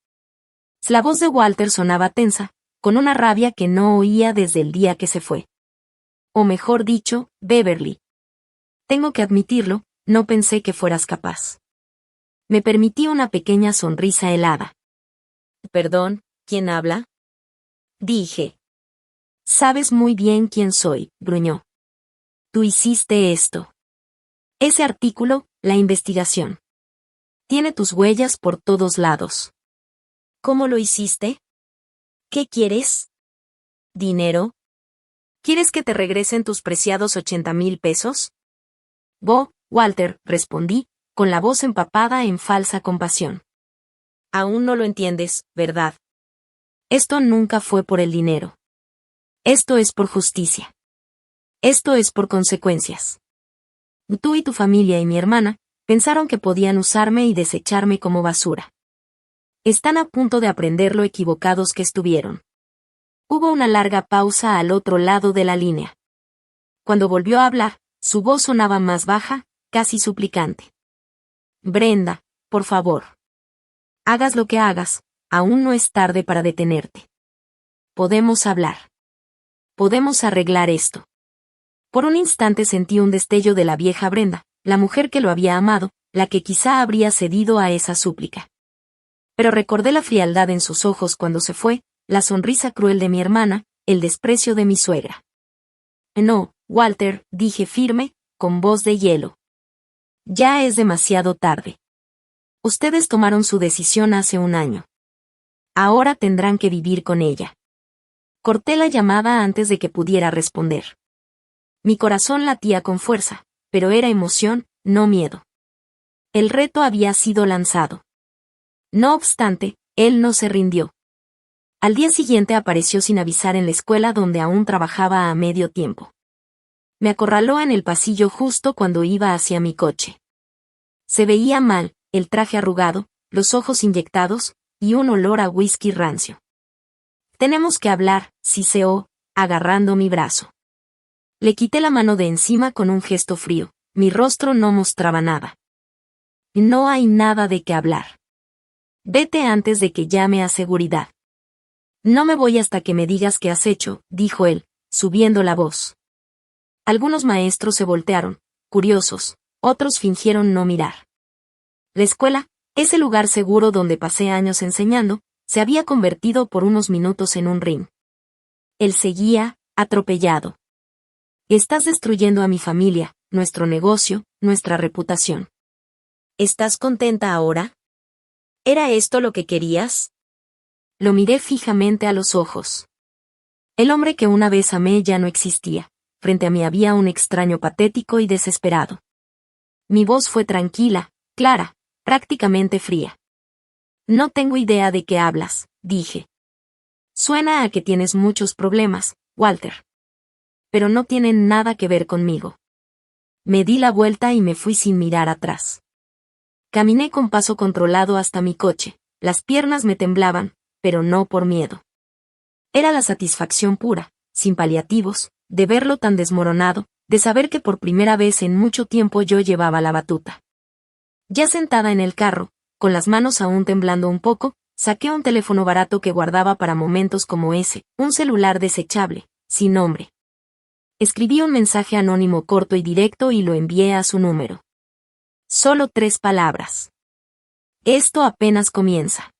La voz de Walter sonaba tensa, con una rabia que no oía desde el día que se fue. O mejor dicho, Beverly. Tengo que admitirlo, no pensé que fueras capaz. Me permití una pequeña sonrisa helada. Perdón, ¿quién habla? Dije. Sabes muy bien quién soy, gruñó. Tú hiciste esto. Ese artículo, la investigación. Tiene tus huellas por todos lados. ¿Cómo lo hiciste? ¿Qué quieres? ¿Dinero? ¿Quieres que te regresen tus preciados 80,000 pesos? Walter, respondí, con la voz empapada en falsa compasión. Aún no lo entiendes, ¿verdad? Esto nunca fue por el dinero. Esto es por justicia. Esto es por consecuencias. Tú y tu familia y mi hermana pensaron que podían usarme y desecharme como basura. Están a punto de aprender lo equivocados que estuvieron. Hubo una larga pausa al otro lado de la línea. Cuando volvió a hablar, su voz sonaba más baja, casi suplicante. Brenda, por favor. Hagas lo que hagas, aún no es tarde para detenerte. Podemos hablar. Podemos arreglar esto. Por un instante sentí un destello de la vieja Brenda, la mujer que lo había amado, la que quizá habría cedido a esa súplica. Pero recordé la frialdad en sus ojos cuando se fue, la sonrisa cruel de mi hermana, el desprecio de mi suegra. No, Walter, dije firme, con voz de hielo. Ya es demasiado tarde. Ustedes tomaron su decisión hace un año. Ahora tendrán que vivir con ella. Corté la llamada antes de que pudiera responder. Mi corazón latía con fuerza, pero era emoción, no miedo. El reto había sido lanzado. No obstante, él no se rindió. Al día siguiente apareció sin avisar en la escuela donde aún trabajaba a medio tiempo. Me acorraló en el pasillo justo cuando iba hacia mi coche. Se veía mal, el traje arrugado, los ojos inyectados, y un olor a whisky rancio. Tenemos que hablar, siseó, agarrando mi brazo. Le quité la mano de encima con un gesto frío, mi rostro no mostraba nada. No hay nada de qué hablar. Vete antes de que llame a seguridad. No me voy hasta que me digas qué has hecho, dijo él, subiendo la voz. Algunos maestros se voltearon, curiosos, otros fingieron no mirar. La escuela, ese lugar seguro donde pasé años enseñando, se había convertido por unos minutos en un ring. Él seguía, atropellado. Estás destruyendo a mi familia, nuestro negocio, nuestra reputación. ¿Estás contenta ahora? ¿Era esto lo que querías? Lo miré fijamente a los ojos. El hombre que una vez amé ya no existía. Frente a mí había un extraño patético y desesperado. Mi voz fue tranquila, clara, prácticamente fría. No tengo idea de qué hablas, dije. Suena a que tienes muchos problemas, Walter. Pero no tienen nada que ver conmigo. Me di la vuelta y me fui sin mirar atrás. Caminé con paso controlado hasta mi coche, las piernas me temblaban, pero no por miedo. Era la satisfacción pura, sin paliativos, de verlo tan desmoronado, de saber que por primera vez en mucho tiempo yo llevaba la batuta. Ya sentada en el carro, con las manos aún temblando un poco, saqué un teléfono barato que guardaba para momentos como ese, un celular desechable, sin nombre. Escribí un mensaje anónimo corto y directo y lo envié a su número. Solo 3 palabras. Esto apenas comienza.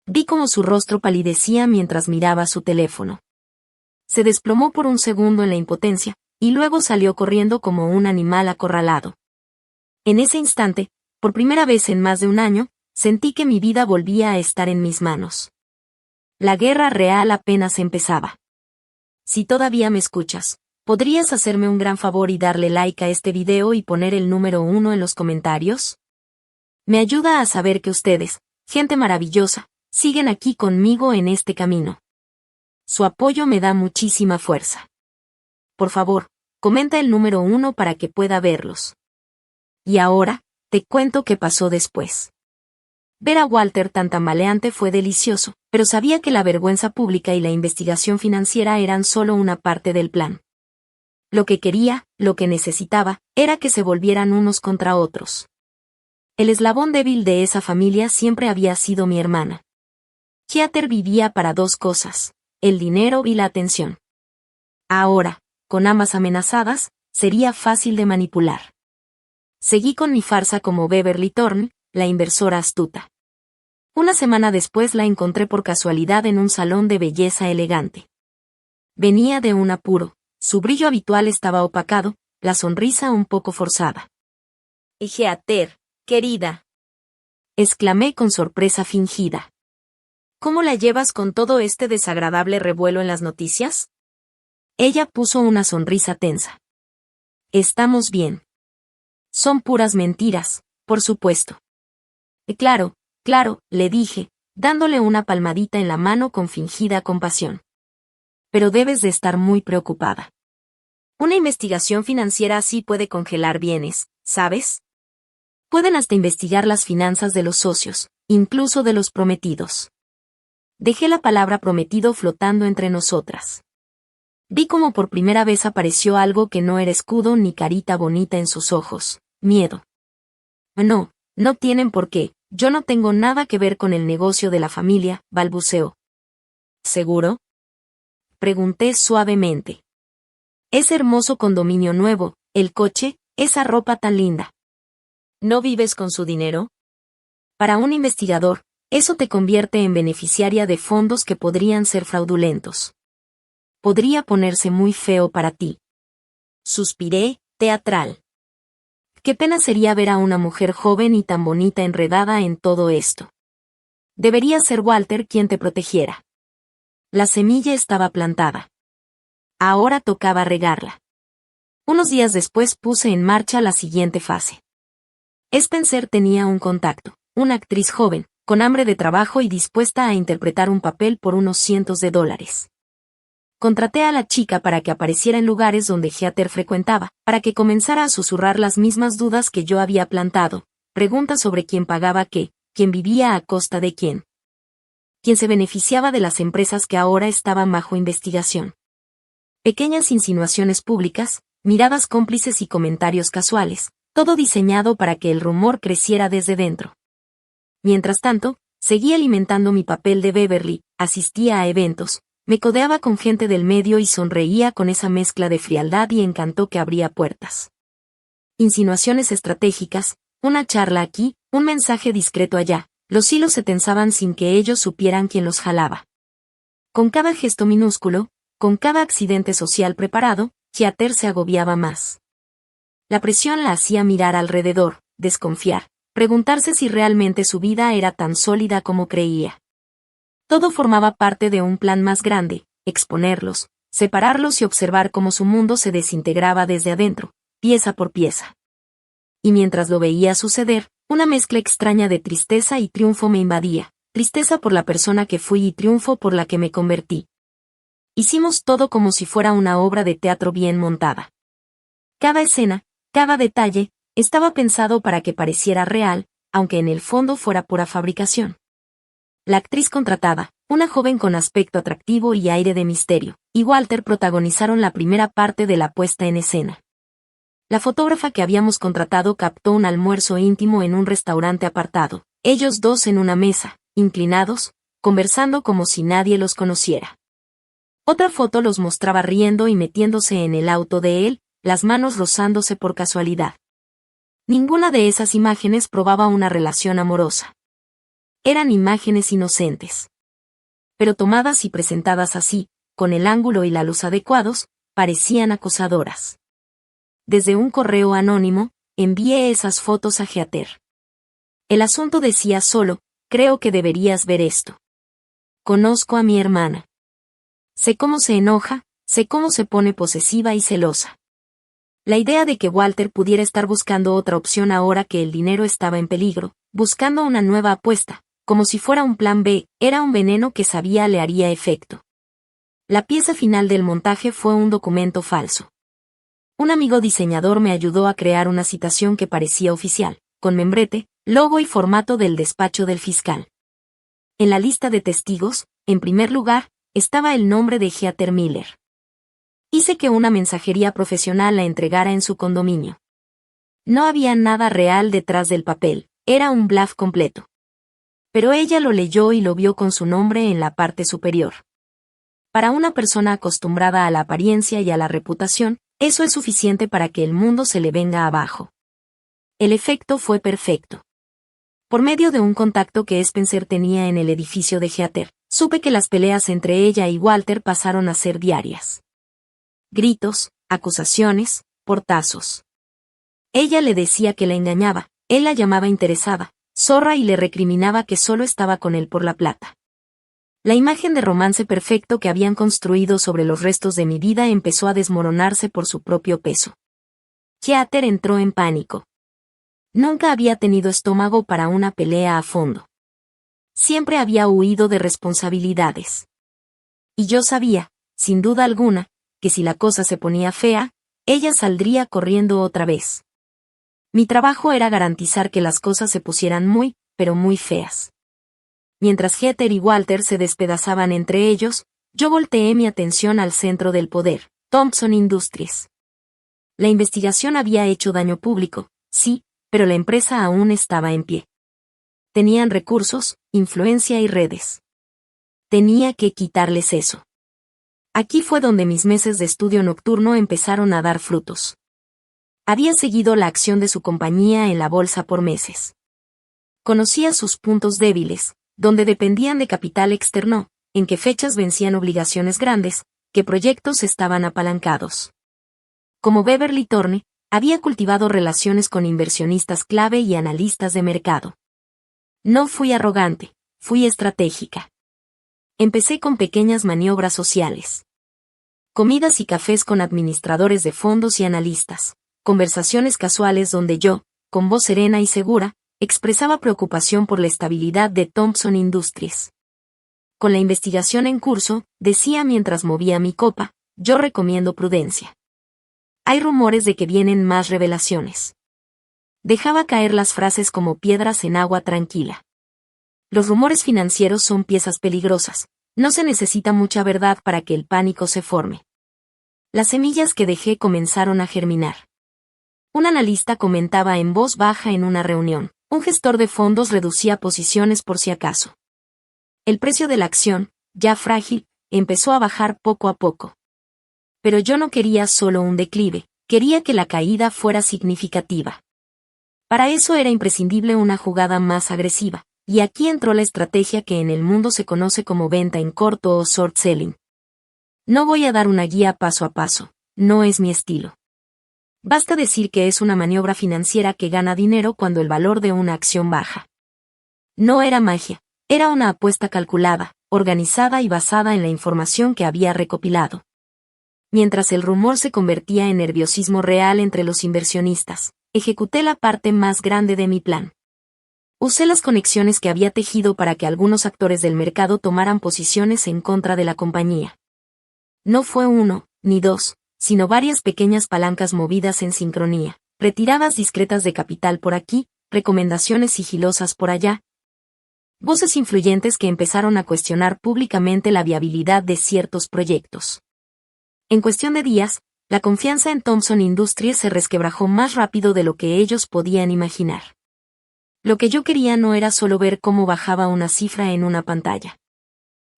Vi cómo su rostro palidecía mientras miraba su teléfono. Se desplomó por un segundo en la impotencia, y luego salió corriendo como un animal acorralado. En ese instante, por primera vez en más de un año, sentí que mi vida volvía a estar en mis manos. La guerra real apenas empezaba. Si todavía me escuchas, ¿podrías hacerme un gran favor y darle like a este video y poner el número 1 en los comentarios? Me ayuda a saber que ustedes, gente maravillosa, siguen aquí conmigo en este camino. Su apoyo me da muchísima fuerza. Por favor, comenta el número 1 para que pueda verlos. Y ahora, te cuento qué pasó después. Ver a Walter tan tambaleante fue delicioso, pero sabía que la vergüenza pública y la investigación financiera eran solo una parte del plan. Lo que quería, lo que necesitaba, era que se volvieran unos contra otros. El eslabón débil de esa familia siempre había sido mi hermana. Heather vivía para 2 cosas, el dinero y la atención. Ahora, con ambas amenazadas, sería fácil de manipular. Seguí con mi farsa como Beverly Thorne, la inversora astuta. Una semana después la encontré por casualidad en un salón de belleza elegante. Venía de un apuro, su brillo habitual estaba opacado, la sonrisa un poco forzada. «Heather, querida», exclamé con sorpresa fingida. «¿Cómo la llevas con todo este desagradable revuelo en las noticias?» Ella puso una sonrisa tensa. «Estamos bien. Son puras mentiras, por supuesto. Claro, claro, le dije, dándole una palmadita en la mano con fingida compasión. Pero debes de estar muy preocupada. Una investigación financiera así puede congelar bienes, ¿sabes? Pueden hasta investigar las finanzas de los socios, incluso de los prometidos. Dejé la palabra prometido flotando entre nosotras. Vi como por primera vez apareció algo que no era escudo ni carita bonita en sus ojos, miedo. No, no tienen por qué, yo no tengo nada que ver con el negocio de la familia, balbuceó. ¿Seguro? Pregunté suavemente. Ese hermoso condominio nuevo, el coche, esa ropa tan linda. ¿No vives con su dinero? Para un investigador, eso te convierte en beneficiaria de fondos que podrían ser fraudulentos. Podría ponerse muy feo para ti. Suspiré, teatral. Qué pena sería ver a una mujer joven y tan bonita enredada en todo esto. Debería ser Walter quien te protegiera. La semilla estaba plantada. Ahora tocaba regarla. Unos días después puse en marcha la siguiente fase. Spencer tenía un contacto, una actriz joven, con hambre de trabajo y dispuesta a interpretar un papel por unos cientos de dólares. Contraté a la chica para que apareciera en lugares donde Heather frecuentaba, para que comenzara a susurrar las mismas dudas que yo había plantado, preguntas sobre quién pagaba qué, quién vivía a costa de quién se beneficiaba de las empresas que ahora estaban bajo investigación. Pequeñas insinuaciones públicas, miradas cómplices y comentarios casuales, todo diseñado para que el rumor creciera desde dentro. Mientras tanto, seguí alimentando mi papel de Beverly, asistía a eventos, me codeaba con gente del medio y sonreía con esa mezcla de frialdad y encanto que abría puertas. Insinuaciones estratégicas, una charla aquí, un mensaje discreto allá, los hilos se tensaban sin que ellos supieran quién los jalaba. Con cada gesto minúsculo, con cada accidente social preparado, Heather se agobiaba más. La presión la hacía mirar alrededor, desconfiar, preguntarse si realmente su vida era tan sólida como creía. Todo formaba parte de un plan más grande, exponerlos, separarlos y observar cómo su mundo se desintegraba desde adentro, pieza por pieza. Y mientras lo veía suceder, una mezcla extraña de tristeza y triunfo me invadía, tristeza por la persona que fui y triunfo por la que me convertí. Hicimos todo como si fuera una obra de teatro bien montada. Cada escena, cada detalle, estaba pensado para que pareciera real, aunque en el fondo fuera pura fabricación. La actriz contratada, una joven con aspecto atractivo y aire de misterio, y Walter protagonizaron la primera parte de la puesta en escena. La fotógrafa que habíamos contratado captó un almuerzo íntimo en un restaurante apartado, ellos dos en una mesa, inclinados, conversando como si nadie los conociera. Otra foto los mostraba riendo y metiéndose en el auto de él, las manos rozándose por casualidad. Ninguna de esas imágenes probaba una relación amorosa. Eran imágenes inocentes. Pero tomadas y presentadas así, con el ángulo y la luz adecuados, parecían acosadoras. Desde un correo anónimo, envié esas fotos a Heather. El asunto decía solo, creo que deberías ver esto. Conozco a mi hermana. Sé cómo se enoja, sé cómo se pone posesiva y celosa. La idea de que Walter pudiera estar buscando otra opción ahora que el dinero estaba en peligro, buscando una nueva apuesta, como si fuera un plan B, era un veneno que sabía le haría efecto. La pieza final del montaje fue un documento falso. Un amigo diseñador me ayudó a crear una citación que parecía oficial, con membrete, logo y formato del despacho del fiscal. En la lista de testigos, en primer lugar, estaba el nombre de Heather Miller. Hice que una mensajería profesional la entregara en su condominio. No había nada real detrás del papel, era un bluff completo. Pero ella lo leyó y lo vio con su nombre en la parte superior. Para una persona acostumbrada a la apariencia y a la reputación, eso es suficiente para que el mundo se le venga abajo. El efecto fue perfecto. Por medio de un contacto que Spencer tenía en el edificio de Heather, supe que las peleas entre ella y Walter pasaron a ser diarias. Gritos, acusaciones, portazos. Ella le decía que la engañaba, él la llamaba interesada, zorra y le recriminaba que solo estaba con él por la plata. La imagen de romance perfecto que habían construido sobre los restos de mi vida empezó a desmoronarse por su propio peso. Heather entró en pánico. Nunca había tenido estómago para una pelea a fondo. Siempre había huido de responsabilidades. Y yo sabía, sin duda alguna, que si la cosa se ponía fea, ella saldría corriendo otra vez. Mi trabajo era garantizar que las cosas se pusieran muy, pero muy feas. Mientras Heather y Walter se despedazaban entre ellos, yo volteé mi atención al centro del poder, Thompson Industries. La investigación había hecho daño público, sí, pero la empresa aún estaba en pie. Tenían recursos, influencia y redes. Tenía que quitarles eso. Aquí fue donde mis meses de estudio nocturno empezaron a dar frutos. Había seguido la acción de su compañía en la bolsa por meses. Conocía sus puntos débiles, donde dependían de capital externo, en qué fechas vencían obligaciones grandes, qué proyectos estaban apalancados. Como Beverly Thorne, había cultivado relaciones con inversionistas clave y analistas de mercado. No fui arrogante, fui estratégica. Empecé con pequeñas maniobras sociales. Comidas y cafés con administradores de fondos y analistas. Conversaciones casuales donde yo, con voz serena y segura, expresaba preocupación por la estabilidad de Thompson Industries. Con la investigación en curso, decía mientras movía mi copa, yo recomiendo prudencia. Hay rumores de que vienen más revelaciones. Dejaba caer las frases como piedras en agua tranquila. Los rumores financieros son piezas peligrosas, no se necesita mucha verdad para que el pánico se forme. Las semillas que dejé comenzaron a germinar. Un analista comentaba en voz baja en una reunión, un gestor de fondos reducía posiciones por si acaso. El precio de la acción, ya frágil, empezó a bajar poco a poco. Pero yo no quería solo un declive, quería que la caída fuera significativa. Para eso era imprescindible una jugada más agresiva, y aquí entró la estrategia que en el mundo se conoce como venta en corto o short selling. No voy a dar una guía paso a paso, no es mi estilo. Basta decir que es una maniobra financiera que gana dinero cuando el valor de una acción baja. No era magia, era una apuesta calculada, organizada y basada en la información que había recopilado. Mientras el rumor se convertía en nerviosismo real entre los inversionistas, ejecuté la parte más grande de mi plan. Usé las conexiones que había tejido para que algunos actores del mercado tomaran posiciones en contra de la compañía. No fue uno, ni dos, sino varias pequeñas palancas movidas en sincronía, retiradas discretas de capital por aquí, recomendaciones sigilosas por allá. Voces influyentes que empezaron a cuestionar públicamente la viabilidad de ciertos proyectos. En cuestión de días, la confianza en Thompson Industries se resquebrajó más rápido de lo que ellos podían imaginar. Lo que yo quería no era solo ver cómo bajaba una cifra en una pantalla.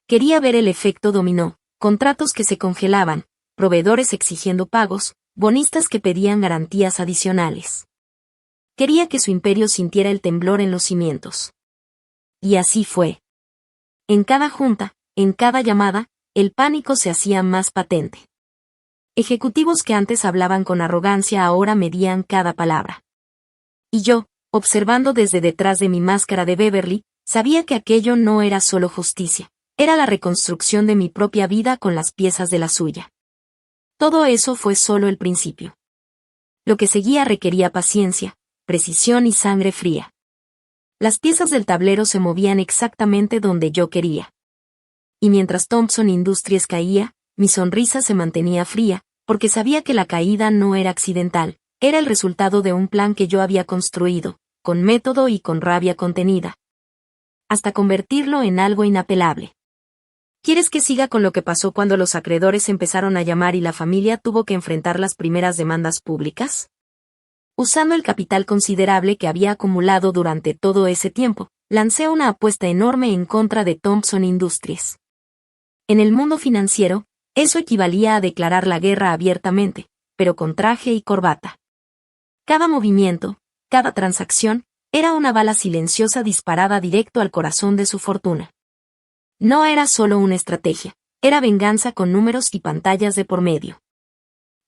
Quería ver el efecto dominó, contratos que se congelaban, proveedores exigiendo pagos, bonistas que pedían garantías adicionales. Quería que su imperio sintiera el temblor en los cimientos. Y así fue. En cada junta, en cada llamada, el pánico se hacía más patente. Ejecutivos que antes hablaban con arrogancia ahora medían cada palabra. Y yo, observando desde detrás de mi máscara de Beverly, sabía que aquello no era solo justicia, era la reconstrucción de mi propia vida con las piezas de la suya. Todo eso fue solo el principio. Lo que seguía requería paciencia, precisión y sangre fría. Las piezas del tablero se movían exactamente donde yo quería. Y mientras Thompson Industries caía, mi sonrisa se mantenía fría, porque sabía que la caída no era accidental, era el resultado de un plan que yo había construido, con método y con rabia contenida, hasta convertirlo en algo inapelable. ¿Quieres que siga con lo que pasó cuando los acreedores empezaron a llamar y la familia tuvo que enfrentar las primeras demandas públicas? Usando el capital considerable que había acumulado durante todo ese tiempo, lancé una apuesta enorme en contra de Thompson Industries. En el mundo financiero, eso equivalía a declarar la guerra abiertamente, pero con traje y corbata. Cada movimiento, cada transacción, era una bala silenciosa disparada directo al corazón de su fortuna. No era solo una estrategia, era venganza con números y pantallas de por medio.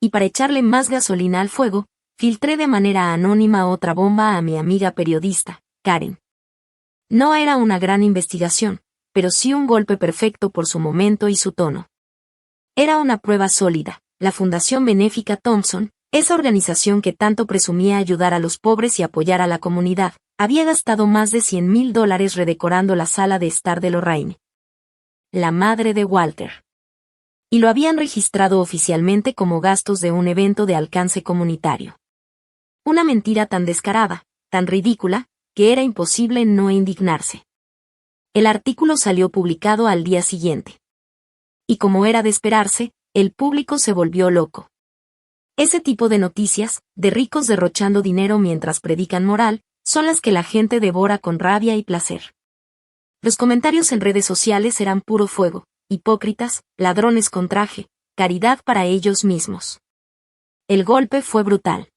Y para echarle más gasolina al fuego, filtré de manera anónima otra bomba a mi amiga periodista, Karen. No era una gran investigación, pero sí un golpe perfecto por su momento y su tono. Era una prueba sólida, la Fundación Benéfica Thompson, Esa organización que tanto presumía ayudar a los pobres y apoyar a la comunidad, había gastado más de $100,000 redecorando la sala de estar de Lorraine, la madre de Walter. Y lo habían registrado oficialmente como gastos de un evento de alcance comunitario. Una mentira tan descarada, tan ridícula, que era imposible no indignarse. El artículo salió publicado al día siguiente. Y como era de esperarse, el público se volvió loco. Ese tipo de noticias, de ricos derrochando dinero mientras predican moral, son las que la gente devora con rabia y placer. Los comentarios en redes sociales eran puro fuego, hipócritas, ladrones con traje, caridad para ellos mismos. El golpe fue brutal.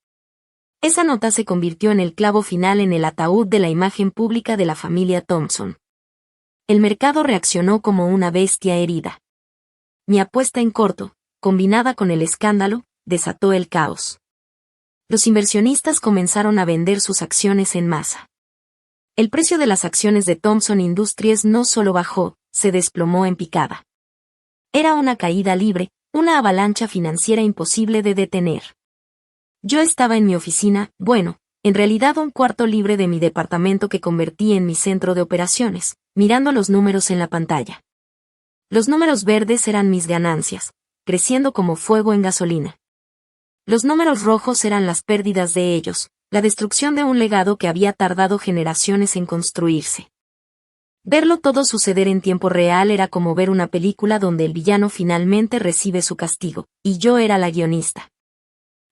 Esa nota se convirtió en el clavo final en el ataúd de la imagen pública de la familia Thompson. El mercado reaccionó como una bestia herida. Mi apuesta en corto, combinada con el escándalo, desató el caos. Los inversionistas comenzaron a vender sus acciones en masa. El precio de las acciones de Thompson Industries no solo bajó, se desplomó en picada. Era una caída libre, una avalancha financiera imposible de detener. Yo estaba en mi oficina, bueno, en realidad un cuarto libre de mi departamento que convertí en mi centro de operaciones, mirando los números en la pantalla. Los números verdes eran mis ganancias, creciendo como fuego en gasolina. Los números rojos eran las pérdidas de ellos, la destrucción de un legado que había tardado generaciones en construirse. Verlo todo suceder en tiempo real era como ver una película donde el villano finalmente recibe su castigo, y yo era la guionista.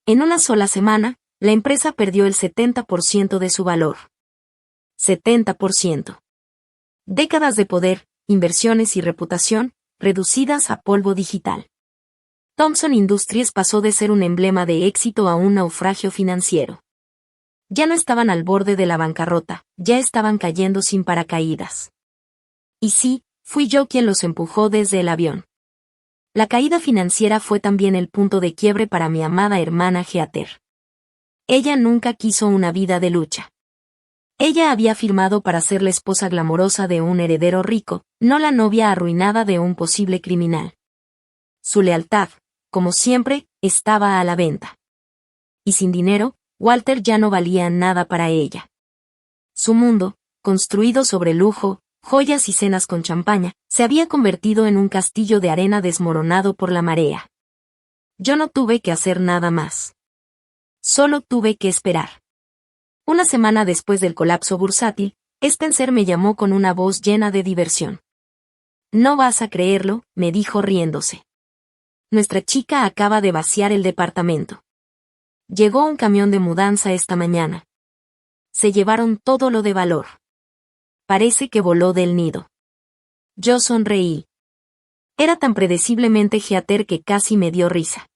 En una sola semana, la empresa perdió el 70% de su valor. 70%. Décadas de poder, inversiones y reputación, reducidas a polvo digital. Thompson Industries pasó de ser un emblema de éxito a un naufragio financiero. Ya no estaban al borde de la bancarrota, ya estaban cayendo sin paracaídas. Y sí, fui yo quien los empujó desde el avión. La caída financiera fue también el punto de quiebre para mi amada hermana Heather. Ella nunca quiso una vida de lucha. Ella había firmado para ser la esposa glamorosa de un heredero rico, no la novia arruinada de un posible criminal. Su lealtad, como siempre, estaba a la venta. Y sin dinero, Walter ya no valía nada para ella. Su mundo, construido sobre lujo, joyas y cenas con champaña, se había convertido en un castillo de arena desmoronado por la marea. Yo no tuve que hacer nada más. Solo tuve que esperar. Una semana después del colapso bursátil, Spencer me llamó con una voz llena de diversión. No vas a creerlo, me dijo riéndose. Nuestra chica acaba de vaciar el departamento. Llegó un camión de mudanza esta mañana. Se llevaron todo lo de valor. Parece que voló del nido. Yo sonreí. Era tan predeciblemente Heather que casi me dio risa.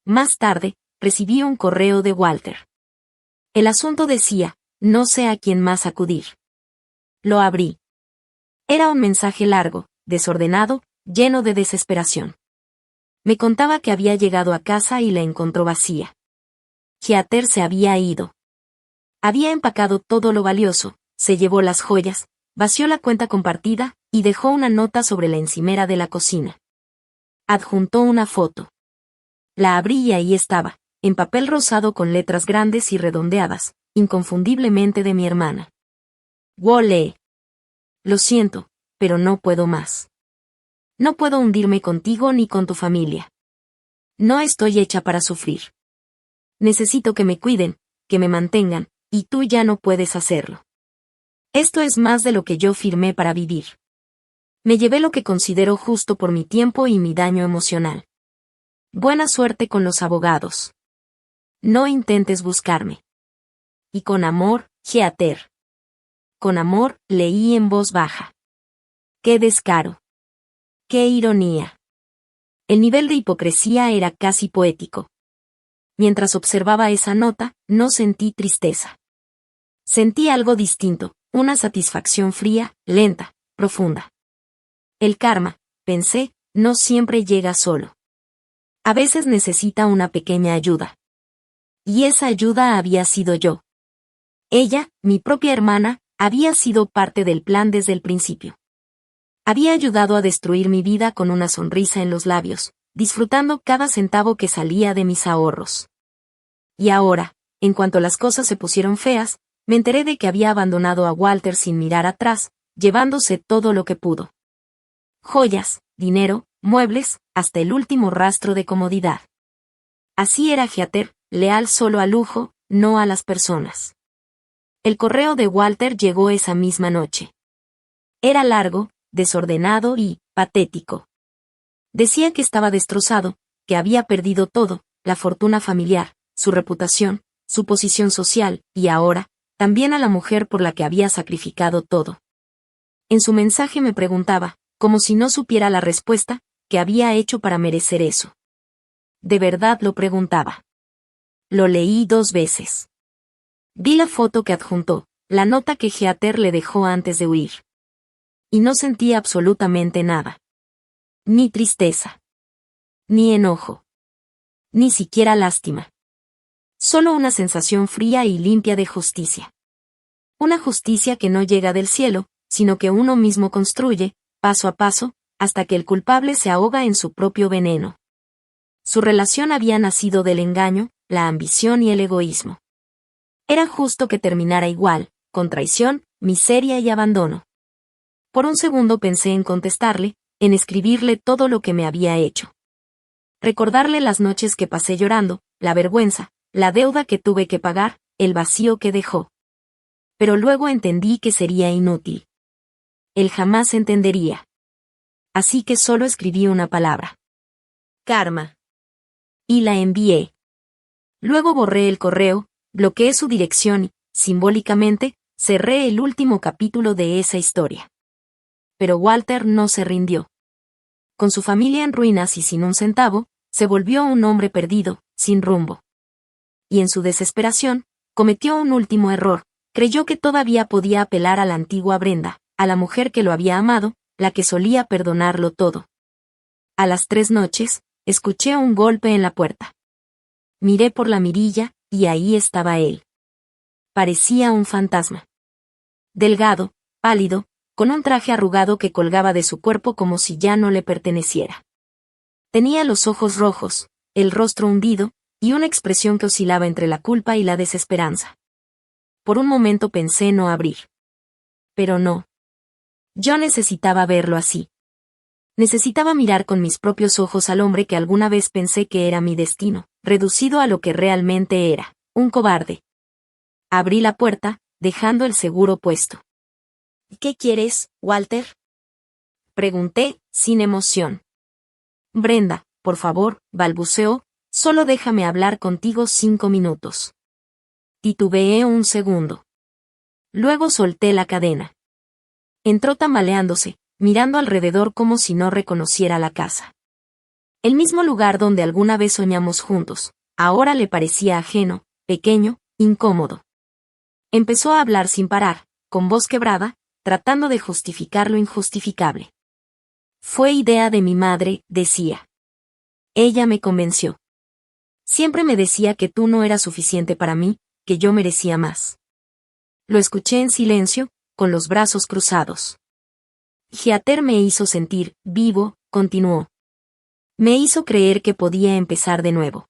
Más tarde, recibí un correo de Walter. El asunto decía, no sé a quién más acudir. Lo abrí. Era un mensaje largo, desordenado, lleno de desesperación. Me contaba que había llegado a casa y la encontró vacía. Heather se había ido. Había empacado todo lo valioso, se llevó las joyas, vació la cuenta compartida, y dejó una nota sobre la encimera de la cocina. Adjuntó una foto. La abrí y ahí estaba, en papel rosado con letras grandes y redondeadas, inconfundiblemente de mi hermana. Wole. Lo siento, pero no puedo más. No puedo hundirme contigo ni con tu familia. No estoy hecha para sufrir. Necesito que me cuiden, que me mantengan, y tú ya no puedes hacerlo. Esto es más de lo que yo firmé para vivir. Me llevé lo que considero justo por mi tiempo y mi daño emocional. Buena suerte con los abogados. No intentes buscarme. Y con amor, Heather. Con amor, leí en voz baja. ¡Qué descaro! ¡Qué ironía! El nivel de hipocresía era casi poético. Mientras observaba esa nota, no sentí tristeza. Sentí algo distinto, una satisfacción fría, lenta, profunda. El karma, pensé, no siempre llega solo. A veces necesita una pequeña ayuda. Y esa ayuda había sido yo. Ella, mi propia hermana, había sido parte del plan desde el principio. Había ayudado a destruir mi vida con una sonrisa en los labios, disfrutando cada centavo que salía de mis ahorros. Y ahora, en cuanto las cosas se pusieron feas, me enteré de que había abandonado a Walter sin mirar atrás, llevándose todo lo que pudo. Joyas, dinero, muebles, hasta el último rastro de comodidad. Así era Heather, leal solo al lujo, no a las personas. El correo de Walter llegó esa misma noche. Era largo, desordenado y patético. Decía que estaba destrozado, que había perdido todo, la fortuna familiar, su reputación, su posición social, y ahora, también a la mujer por la que había sacrificado todo. En su mensaje me preguntaba, como si no supiera la respuesta, ¿qué había hecho para merecer eso? De verdad lo preguntaba. Lo leí 2 veces. Vi la foto que adjuntó, la nota que Heather le dejó antes de huir. Y no sentí absolutamente nada. Ni tristeza. Ni enojo. Ni siquiera lástima. Solo una sensación fría y limpia de justicia. Una justicia que no llega del cielo, sino que uno mismo construye, paso a paso, hasta que el culpable se ahoga en su propio veneno. Su relación había nacido del engaño, la ambición y el egoísmo. Era justo que terminara igual, con traición, miseria y abandono. Por un segundo pensé en contestarle, en escribirle todo lo que me había hecho. Recordarle las noches que pasé llorando, la vergüenza, la deuda que tuve que pagar, el vacío que dejó. Pero luego entendí que sería inútil. Él jamás entendería. Así que solo escribí una palabra. Karma. Y la envié. Luego borré el correo, bloqueé su dirección y, simbólicamente, cerré el último capítulo de esa historia. Pero Walter no se rindió. Con su familia en ruinas y sin un centavo, se volvió un hombre perdido, sin rumbo. Y en su desesperación, cometió un último error, creyó que todavía podía apelar a la antigua Brenda, a la mujer que lo había amado, la que solía perdonarlo todo. A las 3 noches, escuché un golpe en la puerta. Miré por la mirilla, y ahí estaba él. Parecía un fantasma. Delgado, pálido, con un traje arrugado que colgaba de su cuerpo como si ya no le perteneciera. Tenía los ojos rojos, el rostro hundido, y una expresión que oscilaba entre la culpa y la desesperanza. Por un momento pensé no abrir. Pero no. Yo necesitaba verlo así. Necesitaba mirar con mis propios ojos al hombre que alguna vez pensé que era mi destino, reducido a lo que realmente era, un cobarde. Abrí la puerta, dejando el seguro puesto. ¿Qué quieres, Walter? Pregunté, sin emoción. Brenda, por favor, balbuceó, solo déjame hablar contigo 5 minutos. Titubeé un segundo. Luego solté la cadena. Entró tambaleándose, mirando alrededor como si no reconociera la casa. El mismo lugar donde alguna vez soñamos juntos, ahora le parecía ajeno, pequeño, incómodo. Empezó a hablar sin parar, con voz quebrada, tratando de justificar lo injustificable. Fue idea de mi madre, decía. Ella me convenció. Siempre me decía que tú no eras suficiente para mí, que yo merecía más. Lo escuché en silencio, con los brazos cruzados. Heather me hizo sentir vivo, continuó. Me hizo creer que podía empezar de nuevo.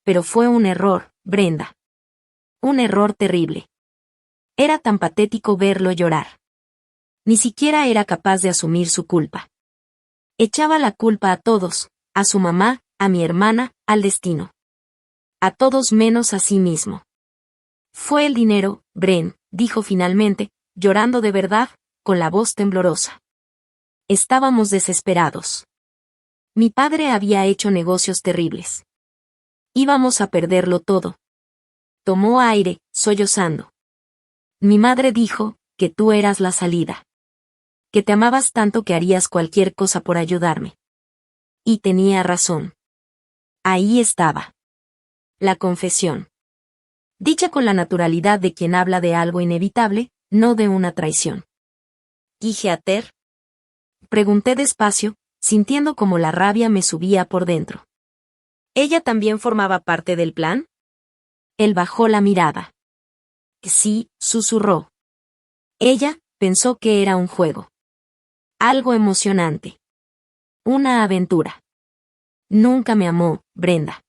Pero fue un error, Brenda. Un error terrible. Era tan patético verlo llorar. Ni siquiera era capaz de asumir su culpa. Echaba la culpa a todos, a su mamá, a mi hermana, al destino. A todos menos a sí mismo. Fue el dinero, Bren, dijo finalmente, llorando de verdad, con la voz temblorosa. Estábamos desesperados. Mi padre había hecho negocios terribles. Íbamos a perderlo todo. Tomó aire, sollozando. Mi madre dijo, que tú eras la salida. Que te amabas tanto que harías cualquier cosa por ayudarme. Y tenía razón. Ahí estaba. La confesión. Dicha con la naturalidad de quien habla de algo inevitable, no de una traición. ¿Y Heather? Pregunté despacio, sintiendo como la rabia me subía por dentro. ¿Ella también formaba parte del plan? Él bajó la mirada. Sí, susurró. Ella pensó que era un juego. Algo emocionante. Una aventura. Nunca me amó, Brenda.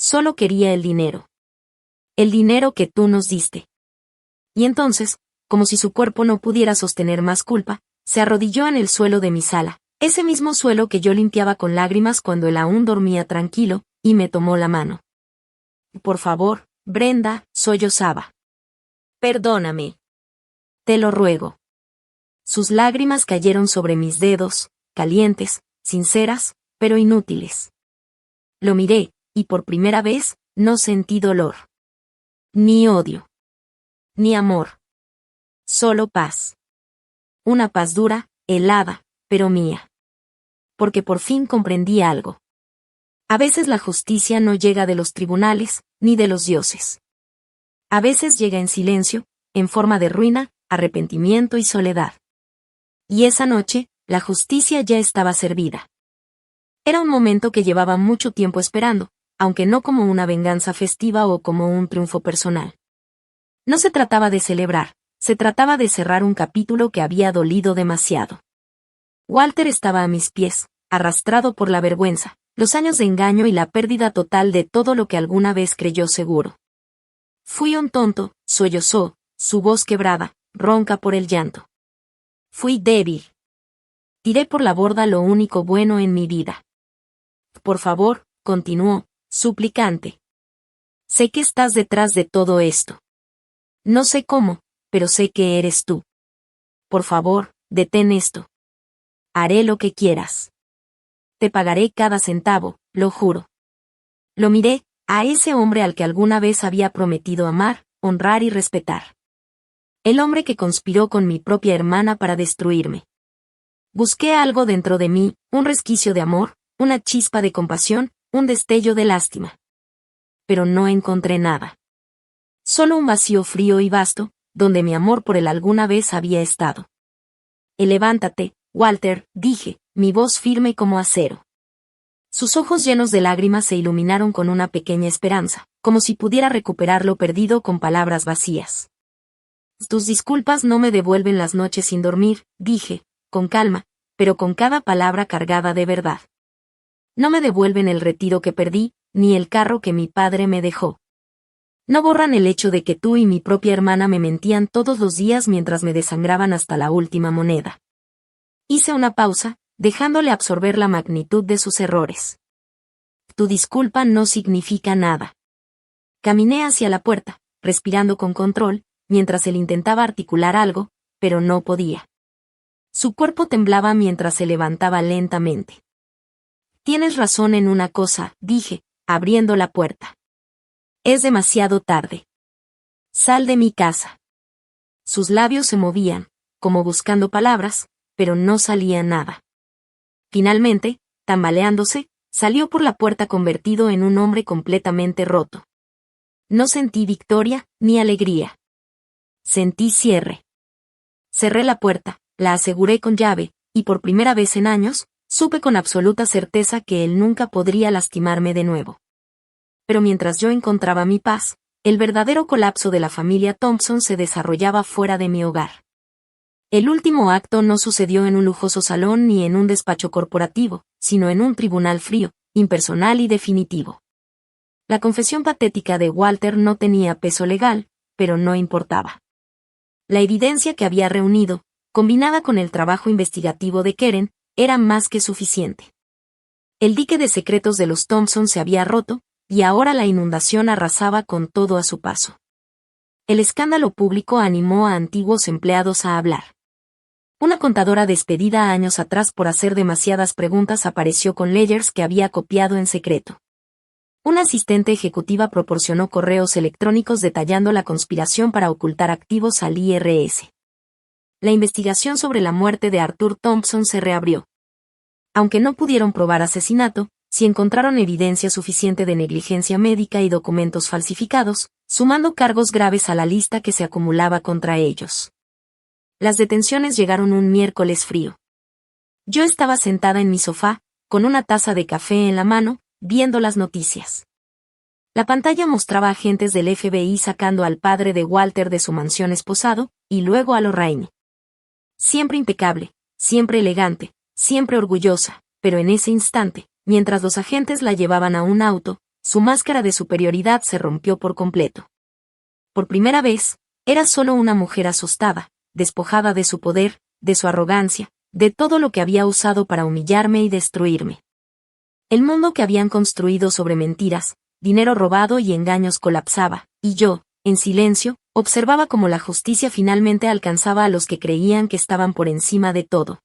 Solo quería el dinero. El dinero que tú nos diste. Y entonces, como si su cuerpo no pudiera sostener más culpa, se arrodilló en el suelo de mi sala, ese mismo suelo que yo limpiaba con lágrimas cuando él aún dormía tranquilo, y me tomó la mano. Por favor, Brenda, sollozaba. Perdóname. Te lo ruego. Sus lágrimas cayeron sobre mis dedos, calientes, sinceras, pero inútiles. Lo miré, y por primera vez, no sentí dolor. Ni odio. Ni amor. Solo paz. Una paz dura, helada, pero mía. Porque por fin comprendí algo. A veces la justicia no llega de los tribunales, ni de los dioses. A veces llega en silencio, en forma de ruina, arrepentimiento y soledad. Y esa noche, la justicia ya estaba servida. Era un momento que llevaba mucho tiempo esperando, aunque no como una venganza festiva o como un triunfo personal. No se trataba de celebrar, se trataba de cerrar un capítulo que había dolido demasiado. Walter estaba a mis pies, arrastrado por la vergüenza, los años de engaño y la pérdida total de todo lo que alguna vez creyó seguro. Fui un tonto, sollozó, su voz quebrada, ronca por el llanto. Fui débil. Tiré por la borda lo único bueno en mi vida. Por favor, continuó, suplicante. Sé que estás detrás de todo esto. No sé cómo, pero sé que eres tú. Por favor, detén esto. Haré lo que quieras. Te pagaré cada centavo, lo juro. Lo miré, a ese hombre al que alguna vez había prometido amar, honrar y respetar. El hombre que conspiró con mi propia hermana para destruirme. Busqué algo dentro de mí, un resquicio de amor, una chispa de compasión, un destello de lástima. Pero no encontré nada. Solo un vacío frío y vasto, donde mi amor por él alguna vez había estado. Levántate, Walter, dije, mi voz firme como acero. Sus ojos llenos de lágrimas se iluminaron con una pequeña esperanza, como si pudiera recuperar lo perdido con palabras vacías. Tus disculpas no me devuelven las noches sin dormir, dije, con calma, pero con cada palabra cargada de verdad. No me devuelven el retiro que perdí, ni el carro que mi padre me dejó. No borran el hecho de que tú y mi propia hermana me mentían todos los días mientras me desangraban hasta la última moneda. Hice una pausa, dejándole absorber la magnitud de sus errores. Tu disculpa no significa nada. Caminé hacia la puerta, respirando con control, mientras él intentaba articular algo, pero no podía. Su cuerpo temblaba mientras se levantaba lentamente. Tienes razón en una cosa, dije, abriendo la puerta. Es demasiado tarde. Sal de mi casa. Sus labios se movían, como buscando palabras, pero no salía nada. Finalmente, tambaleándose, salió por la puerta convertido en un hombre completamente roto. No sentí victoria, ni alegría. Sentí cierre. Cerré la puerta, la aseguré con llave, y por primera vez en años, supe con absoluta certeza que él nunca podría lastimarme de nuevo. Pero mientras yo encontraba mi paz, el verdadero colapso de la familia Thompson se desarrollaba fuera de mi hogar. El último acto no sucedió en un lujoso salón ni en un despacho corporativo, sino en un tribunal frío, impersonal y definitivo. La confesión patética de Walter no tenía peso legal, pero no importaba. La evidencia que había reunido, combinada con el trabajo investigativo de Keren, era más que suficiente. El dique de secretos de los Thompson se había roto, y ahora la inundación arrasaba con todo a su paso. El escándalo público animó a antiguos empleados a hablar. Una contadora despedida años atrás por hacer demasiadas preguntas apareció con ledgers que había copiado en secreto. Una asistente ejecutiva proporcionó correos electrónicos detallando la conspiración para ocultar activos al IRS. La investigación sobre la muerte de Arthur Thompson se reabrió. Aunque no pudieron probar asesinato, sí encontraron evidencia suficiente de negligencia médica y documentos falsificados, sumando cargos graves a la lista que se acumulaba contra ellos. Las detenciones llegaron un miércoles frío. Yo estaba sentada en mi sofá, con una taza de café en la mano, viendo las noticias. La pantalla mostraba agentes del FBI sacando al padre de Walter de su mansión esposado, y luego a Lorraine. Siempre impecable, siempre elegante, siempre orgullosa, pero en ese instante, mientras los agentes la llevaban a un auto, su máscara de superioridad se rompió por completo. Por primera vez, era solo una mujer asustada, despojada de su poder, de su arrogancia, de todo lo que había usado para humillarme y destruirme. El mundo que habían construido sobre mentiras, dinero robado y engaños colapsaba, y yo, en silencio, observaba cómo la justicia finalmente alcanzaba a los que creían que estaban por encima de todo.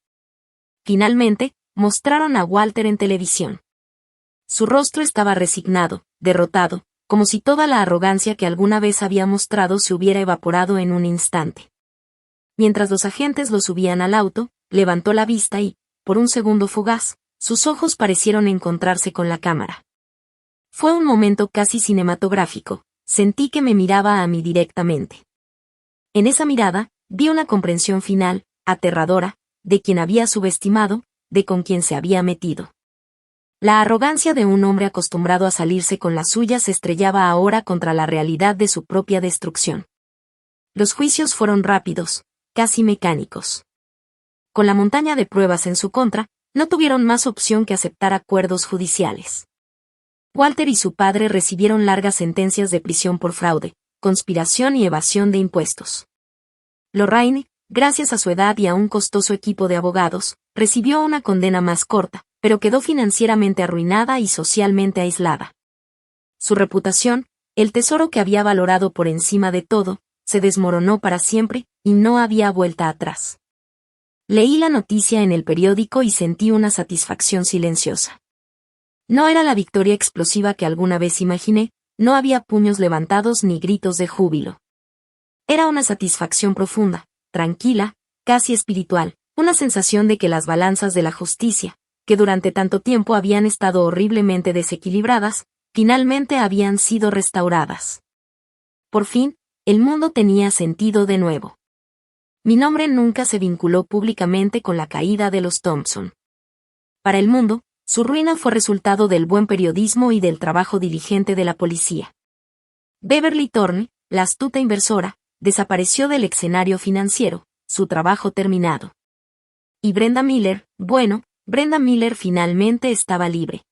Finalmente, mostraron a Walter en televisión. Su rostro estaba resignado, derrotado, como si toda la arrogancia que alguna vez había mostrado se hubiera evaporado en un instante. Mientras los agentes lo subían al auto, levantó la vista y, por un segundo fugaz, sus ojos parecieron encontrarse con la cámara. Fue un momento casi cinematográfico, sentí que me miraba a mí directamente. En esa mirada, vi una comprensión final, aterradora, de quien había subestimado, de con quien se había metido. La arrogancia de un hombre acostumbrado a salirse con la suya se estrellaba ahora contra la realidad de su propia destrucción. Los juicios fueron rápidos, casi mecánicos. Con la montaña de pruebas en su contra, no tuvieron más opción que aceptar acuerdos judiciales. Walter y su padre recibieron largas sentencias de prisión por fraude, conspiración y evasión de impuestos. Lorraine, gracias a su edad y a un costoso equipo de abogados, recibió una condena más corta, pero quedó financieramente arruinada y socialmente aislada. Su reputación, el tesoro que había valorado por encima de todo, se desmoronó para siempre, y no había vuelta atrás. Leí la noticia en el periódico y sentí una satisfacción silenciosa. No era la victoria explosiva que alguna vez imaginé, no había puños levantados ni gritos de júbilo. Era una satisfacción profunda, tranquila, casi espiritual, una sensación de que las balanzas de la justicia, que durante tanto tiempo habían estado horriblemente desequilibradas, finalmente habían sido restauradas. Por fin, el mundo tenía sentido de nuevo. Mi nombre nunca se vinculó públicamente con la caída de los Thompson. Para el mundo, su ruina fue resultado del buen periodismo y del trabajo diligente de la policía. Beverly Thorne, la astuta inversora, desapareció del escenario financiero, su trabajo terminado. Y Brenda Miller, bueno, Brenda Miller finalmente estaba libre.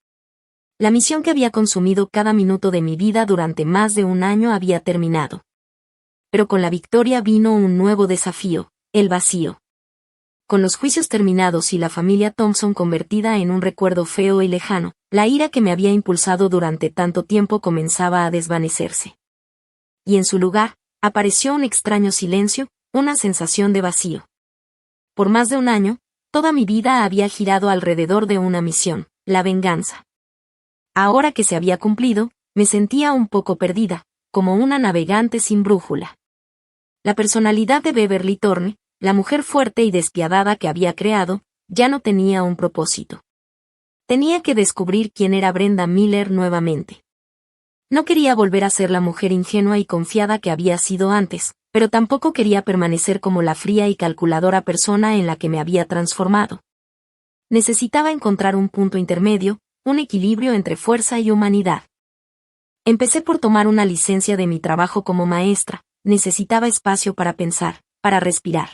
La misión que había consumido cada minuto de mi vida durante más de un año había terminado. Pero con la victoria vino un nuevo desafío, el vacío. Con los juicios terminados y la familia Thompson convertida en un recuerdo feo y lejano, la ira que me había impulsado durante tanto tiempo comenzaba a desvanecerse. Y en su lugar, apareció un extraño silencio, una sensación de vacío. Por más de un año, toda mi vida había girado alrededor de una misión, la venganza. Ahora que se había cumplido, me sentía un poco perdida, como una navegante sin brújula. La personalidad de Beverly Thorne, la mujer fuerte y despiadada que había creado, ya no tenía un propósito. Tenía que descubrir quién era Brenda Miller nuevamente. No quería volver a ser la mujer ingenua y confiada que había sido antes, pero tampoco quería permanecer como la fría y calculadora persona en la que me había transformado. Necesitaba encontrar un punto intermedio, un equilibrio entre fuerza y humanidad. Empecé por tomar una licencia de mi trabajo como maestra, necesitaba espacio para pensar, para respirar.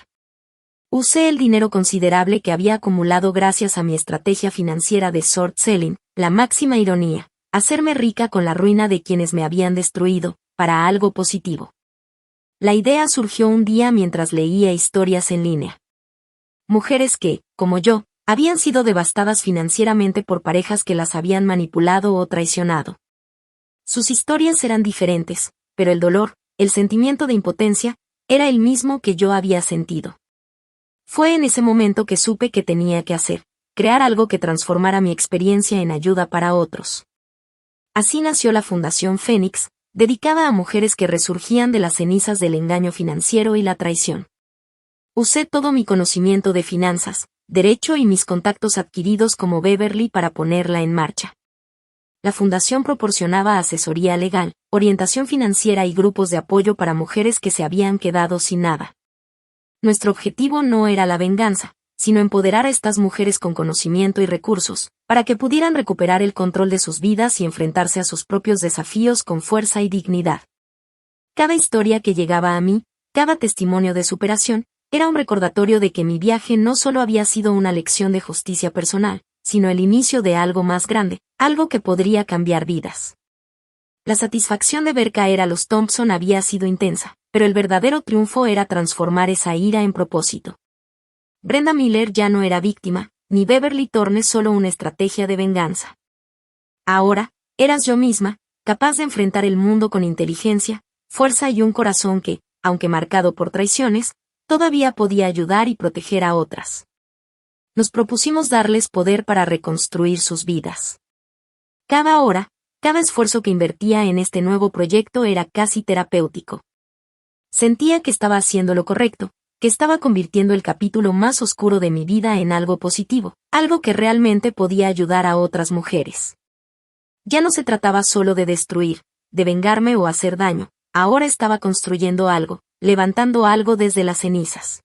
Usé el dinero considerable que había acumulado gracias a mi estrategia financiera de short selling, la máxima ironía, hacerme rica con la ruina de quienes me habían destruido, para algo positivo. La idea surgió un día mientras leía historias en línea. Mujeres que, como yo, habían sido devastadas financieramente por parejas que las habían manipulado o traicionado. Sus historias eran diferentes, pero el dolor, el sentimiento de impotencia, era el mismo que yo había sentido. Fue en ese momento que supe que tenía que hacer, crear algo que transformara mi experiencia en ayuda para otros. Así nació la Fundación Fénix, dedicada a mujeres que resurgían de las cenizas del engaño financiero y la traición. Usé todo mi conocimiento de finanzas, derecho y mis contactos adquiridos como Beverly para ponerla en marcha. La fundación proporcionaba asesoría legal, orientación financiera y grupos de apoyo para mujeres que se habían quedado sin nada. Nuestro objetivo no era la venganza, sino empoderar a estas mujeres con conocimiento y recursos, para que pudieran recuperar el control de sus vidas y enfrentarse a sus propios desafíos con fuerza y dignidad. Cada historia que llegaba a mí, cada testimonio de superación, era un recordatorio de que mi viaje no solo había sido una lección de justicia personal, sino el inicio de algo más grande, algo que podría cambiar vidas. La satisfacción de ver caer a los Thompson había sido intensa, pero el verdadero triunfo era transformar esa ira en propósito. Brenda Miller ya no era víctima, ni Beverly Thorne solo una estrategia de venganza. Ahora, eras yo misma, capaz de enfrentar el mundo con inteligencia, fuerza y un corazón que, aunque marcado por traiciones, todavía podía ayudar y proteger a otras. Nos propusimos darles poder para reconstruir sus vidas. Cada hora, cada esfuerzo que invertía en este nuevo proyecto era casi terapéutico. Sentía que estaba haciendo lo correcto, que estaba convirtiendo el capítulo más oscuro de mi vida en algo positivo, algo que realmente podía ayudar a otras mujeres. Ya no se trataba solo de destruir, de vengarme o hacer daño, ahora estaba construyendo algo, levantando algo desde las cenizas.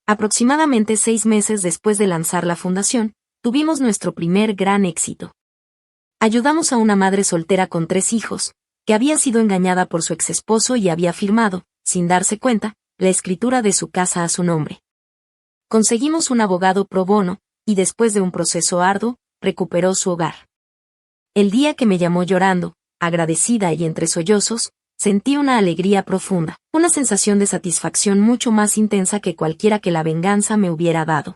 Aproximadamente 6 meses después de lanzar la fundación, tuvimos nuestro primer gran éxito. Ayudamos a una madre soltera con 3 hijos, que había sido engañada por su exesposo y había firmado, sin darse cuenta, la escritura de su casa a su nombre. Conseguimos un abogado pro bono, y después de un proceso arduo, recuperó su hogar. El día que me llamó llorando, agradecida y entre sollozos, sentí una alegría profunda, una sensación de satisfacción mucho más intensa que cualquiera que la venganza me hubiera dado.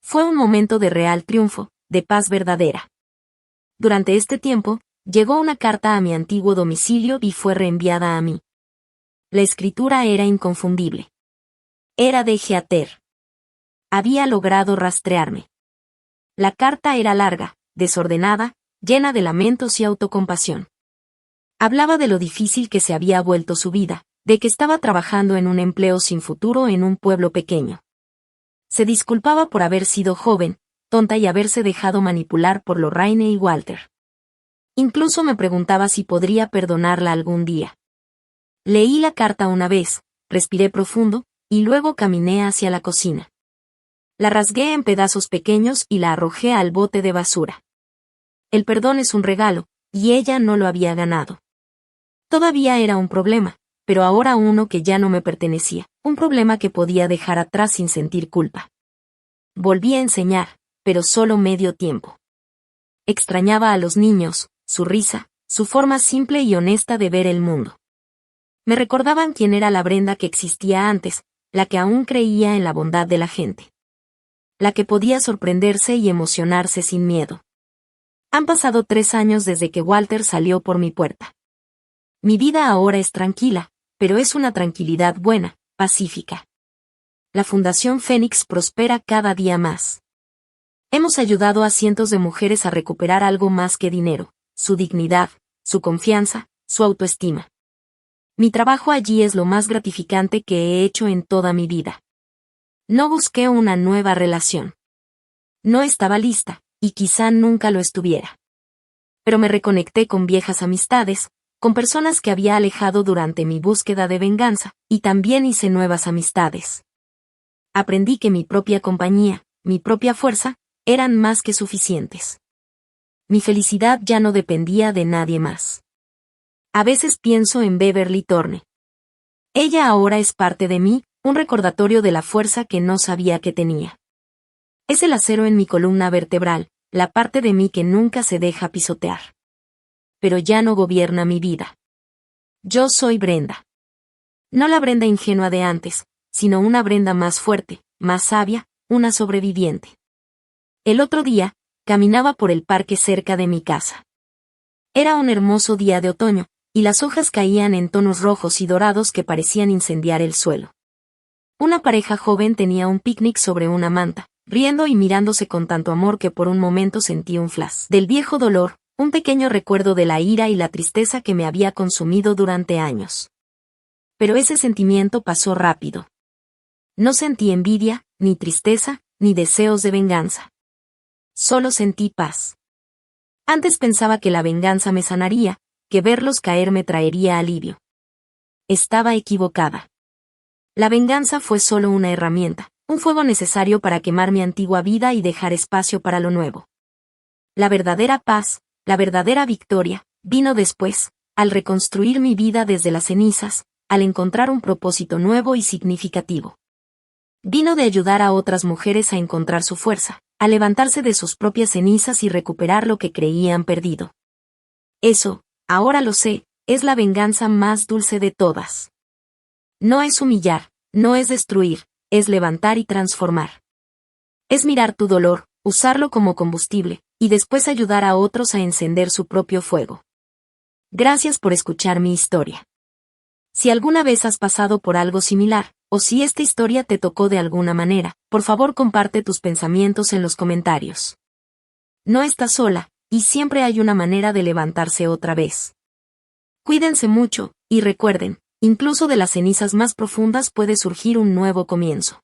Fue un momento de real triunfo, de paz verdadera. Durante este tiempo, llegó una carta a mi antiguo domicilio y fue reenviada a mí. La escritura era inconfundible. Era de Heather. Había logrado rastrearme. La carta era larga, desordenada, llena de lamentos y autocompasión. Hablaba de lo difícil que se había vuelto su vida, de que estaba trabajando en un empleo sin futuro en un pueblo pequeño. Se disculpaba por haber sido joven, tonta y haberse dejado manipular por Lorraine y Walter. Incluso me preguntaba si podría perdonarla algún día. Leí la carta una vez, respiré profundo, y luego caminé hacia la cocina. La rasgué en pedazos pequeños y la arrojé al bote de basura. El perdón es un regalo, y ella no lo había ganado. Todavía era un problema, pero ahora uno que ya no me pertenecía, un problema que podía dejar atrás sin sentir culpa. Volví a enseñar, pero solo medio tiempo. Extrañaba a los niños, su risa, su forma simple y honesta de ver el mundo. Me recordaban quién era la Brenda que existía antes, la que aún creía en la bondad de la gente. La que podía sorprenderse y emocionarse sin miedo. Han pasado 3 años desde que Walter salió por mi puerta. Mi vida ahora es tranquila, pero es una tranquilidad buena, pacífica. La Fundación Fénix prospera cada día más. Hemos ayudado a cientos de mujeres a recuperar algo más que dinero, su dignidad, su confianza, su autoestima. Mi trabajo allí es lo más gratificante que he hecho en toda mi vida. No busqué una nueva relación. No estaba lista, y quizá nunca lo estuviera. Pero me reconecté con viejas amistades, con personas que había alejado durante mi búsqueda de venganza, y también hice nuevas amistades. Aprendí que mi propia compañía, mi propia fuerza, eran más que suficientes. Mi felicidad ya no dependía de nadie más. A veces pienso en Beverly Thorne. Ella ahora es parte de mí, un recordatorio de la fuerza que no sabía que tenía. Es el acero en mi columna vertebral, la parte de mí que nunca se deja pisotear. Pero ya no gobierna mi vida. Yo soy Brenda. No la Brenda ingenua de antes, sino una Brenda más fuerte, más sabia, una sobreviviente. El otro día, caminaba por el parque cerca de mi casa. Era un hermoso día de otoño, y las hojas caían en tonos rojos y dorados que parecían incendiar el suelo. Una pareja joven tenía un picnic sobre una manta, riendo y mirándose con tanto amor que por un momento sentí un flash del viejo dolor, un pequeño recuerdo de la ira y la tristeza que me había consumido durante años. Pero ese sentimiento pasó rápido. No sentí envidia, ni tristeza, ni deseos de venganza. Solo sentí paz. Antes pensaba que la venganza me sanaría, que verlos caer me traería alivio. Estaba equivocada. La venganza fue solo una herramienta, un fuego necesario para quemar mi antigua vida y dejar espacio para lo nuevo. La verdadera paz, la verdadera victoria, vino después, al reconstruir mi vida desde las cenizas, al encontrar un propósito nuevo y significativo. Vino de ayudar a otras mujeres a encontrar su fuerza, a levantarse de sus propias cenizas y recuperar lo que creían perdido. Eso Ahora lo sé, es la venganza más dulce de todas. No es humillar, no es destruir, es levantar y transformar. Es mirar tu dolor, usarlo como combustible, y después ayudar a otros a encender su propio fuego. Gracias por escuchar mi historia. Si alguna vez has pasado por algo similar, o si esta historia te tocó de alguna manera, por favor comparte tus pensamientos en los comentarios. No estás sola, y siempre hay una manera de levantarse otra vez. Cuídense mucho, y recuerden, incluso de las cenizas más profundas puede surgir un nuevo comienzo.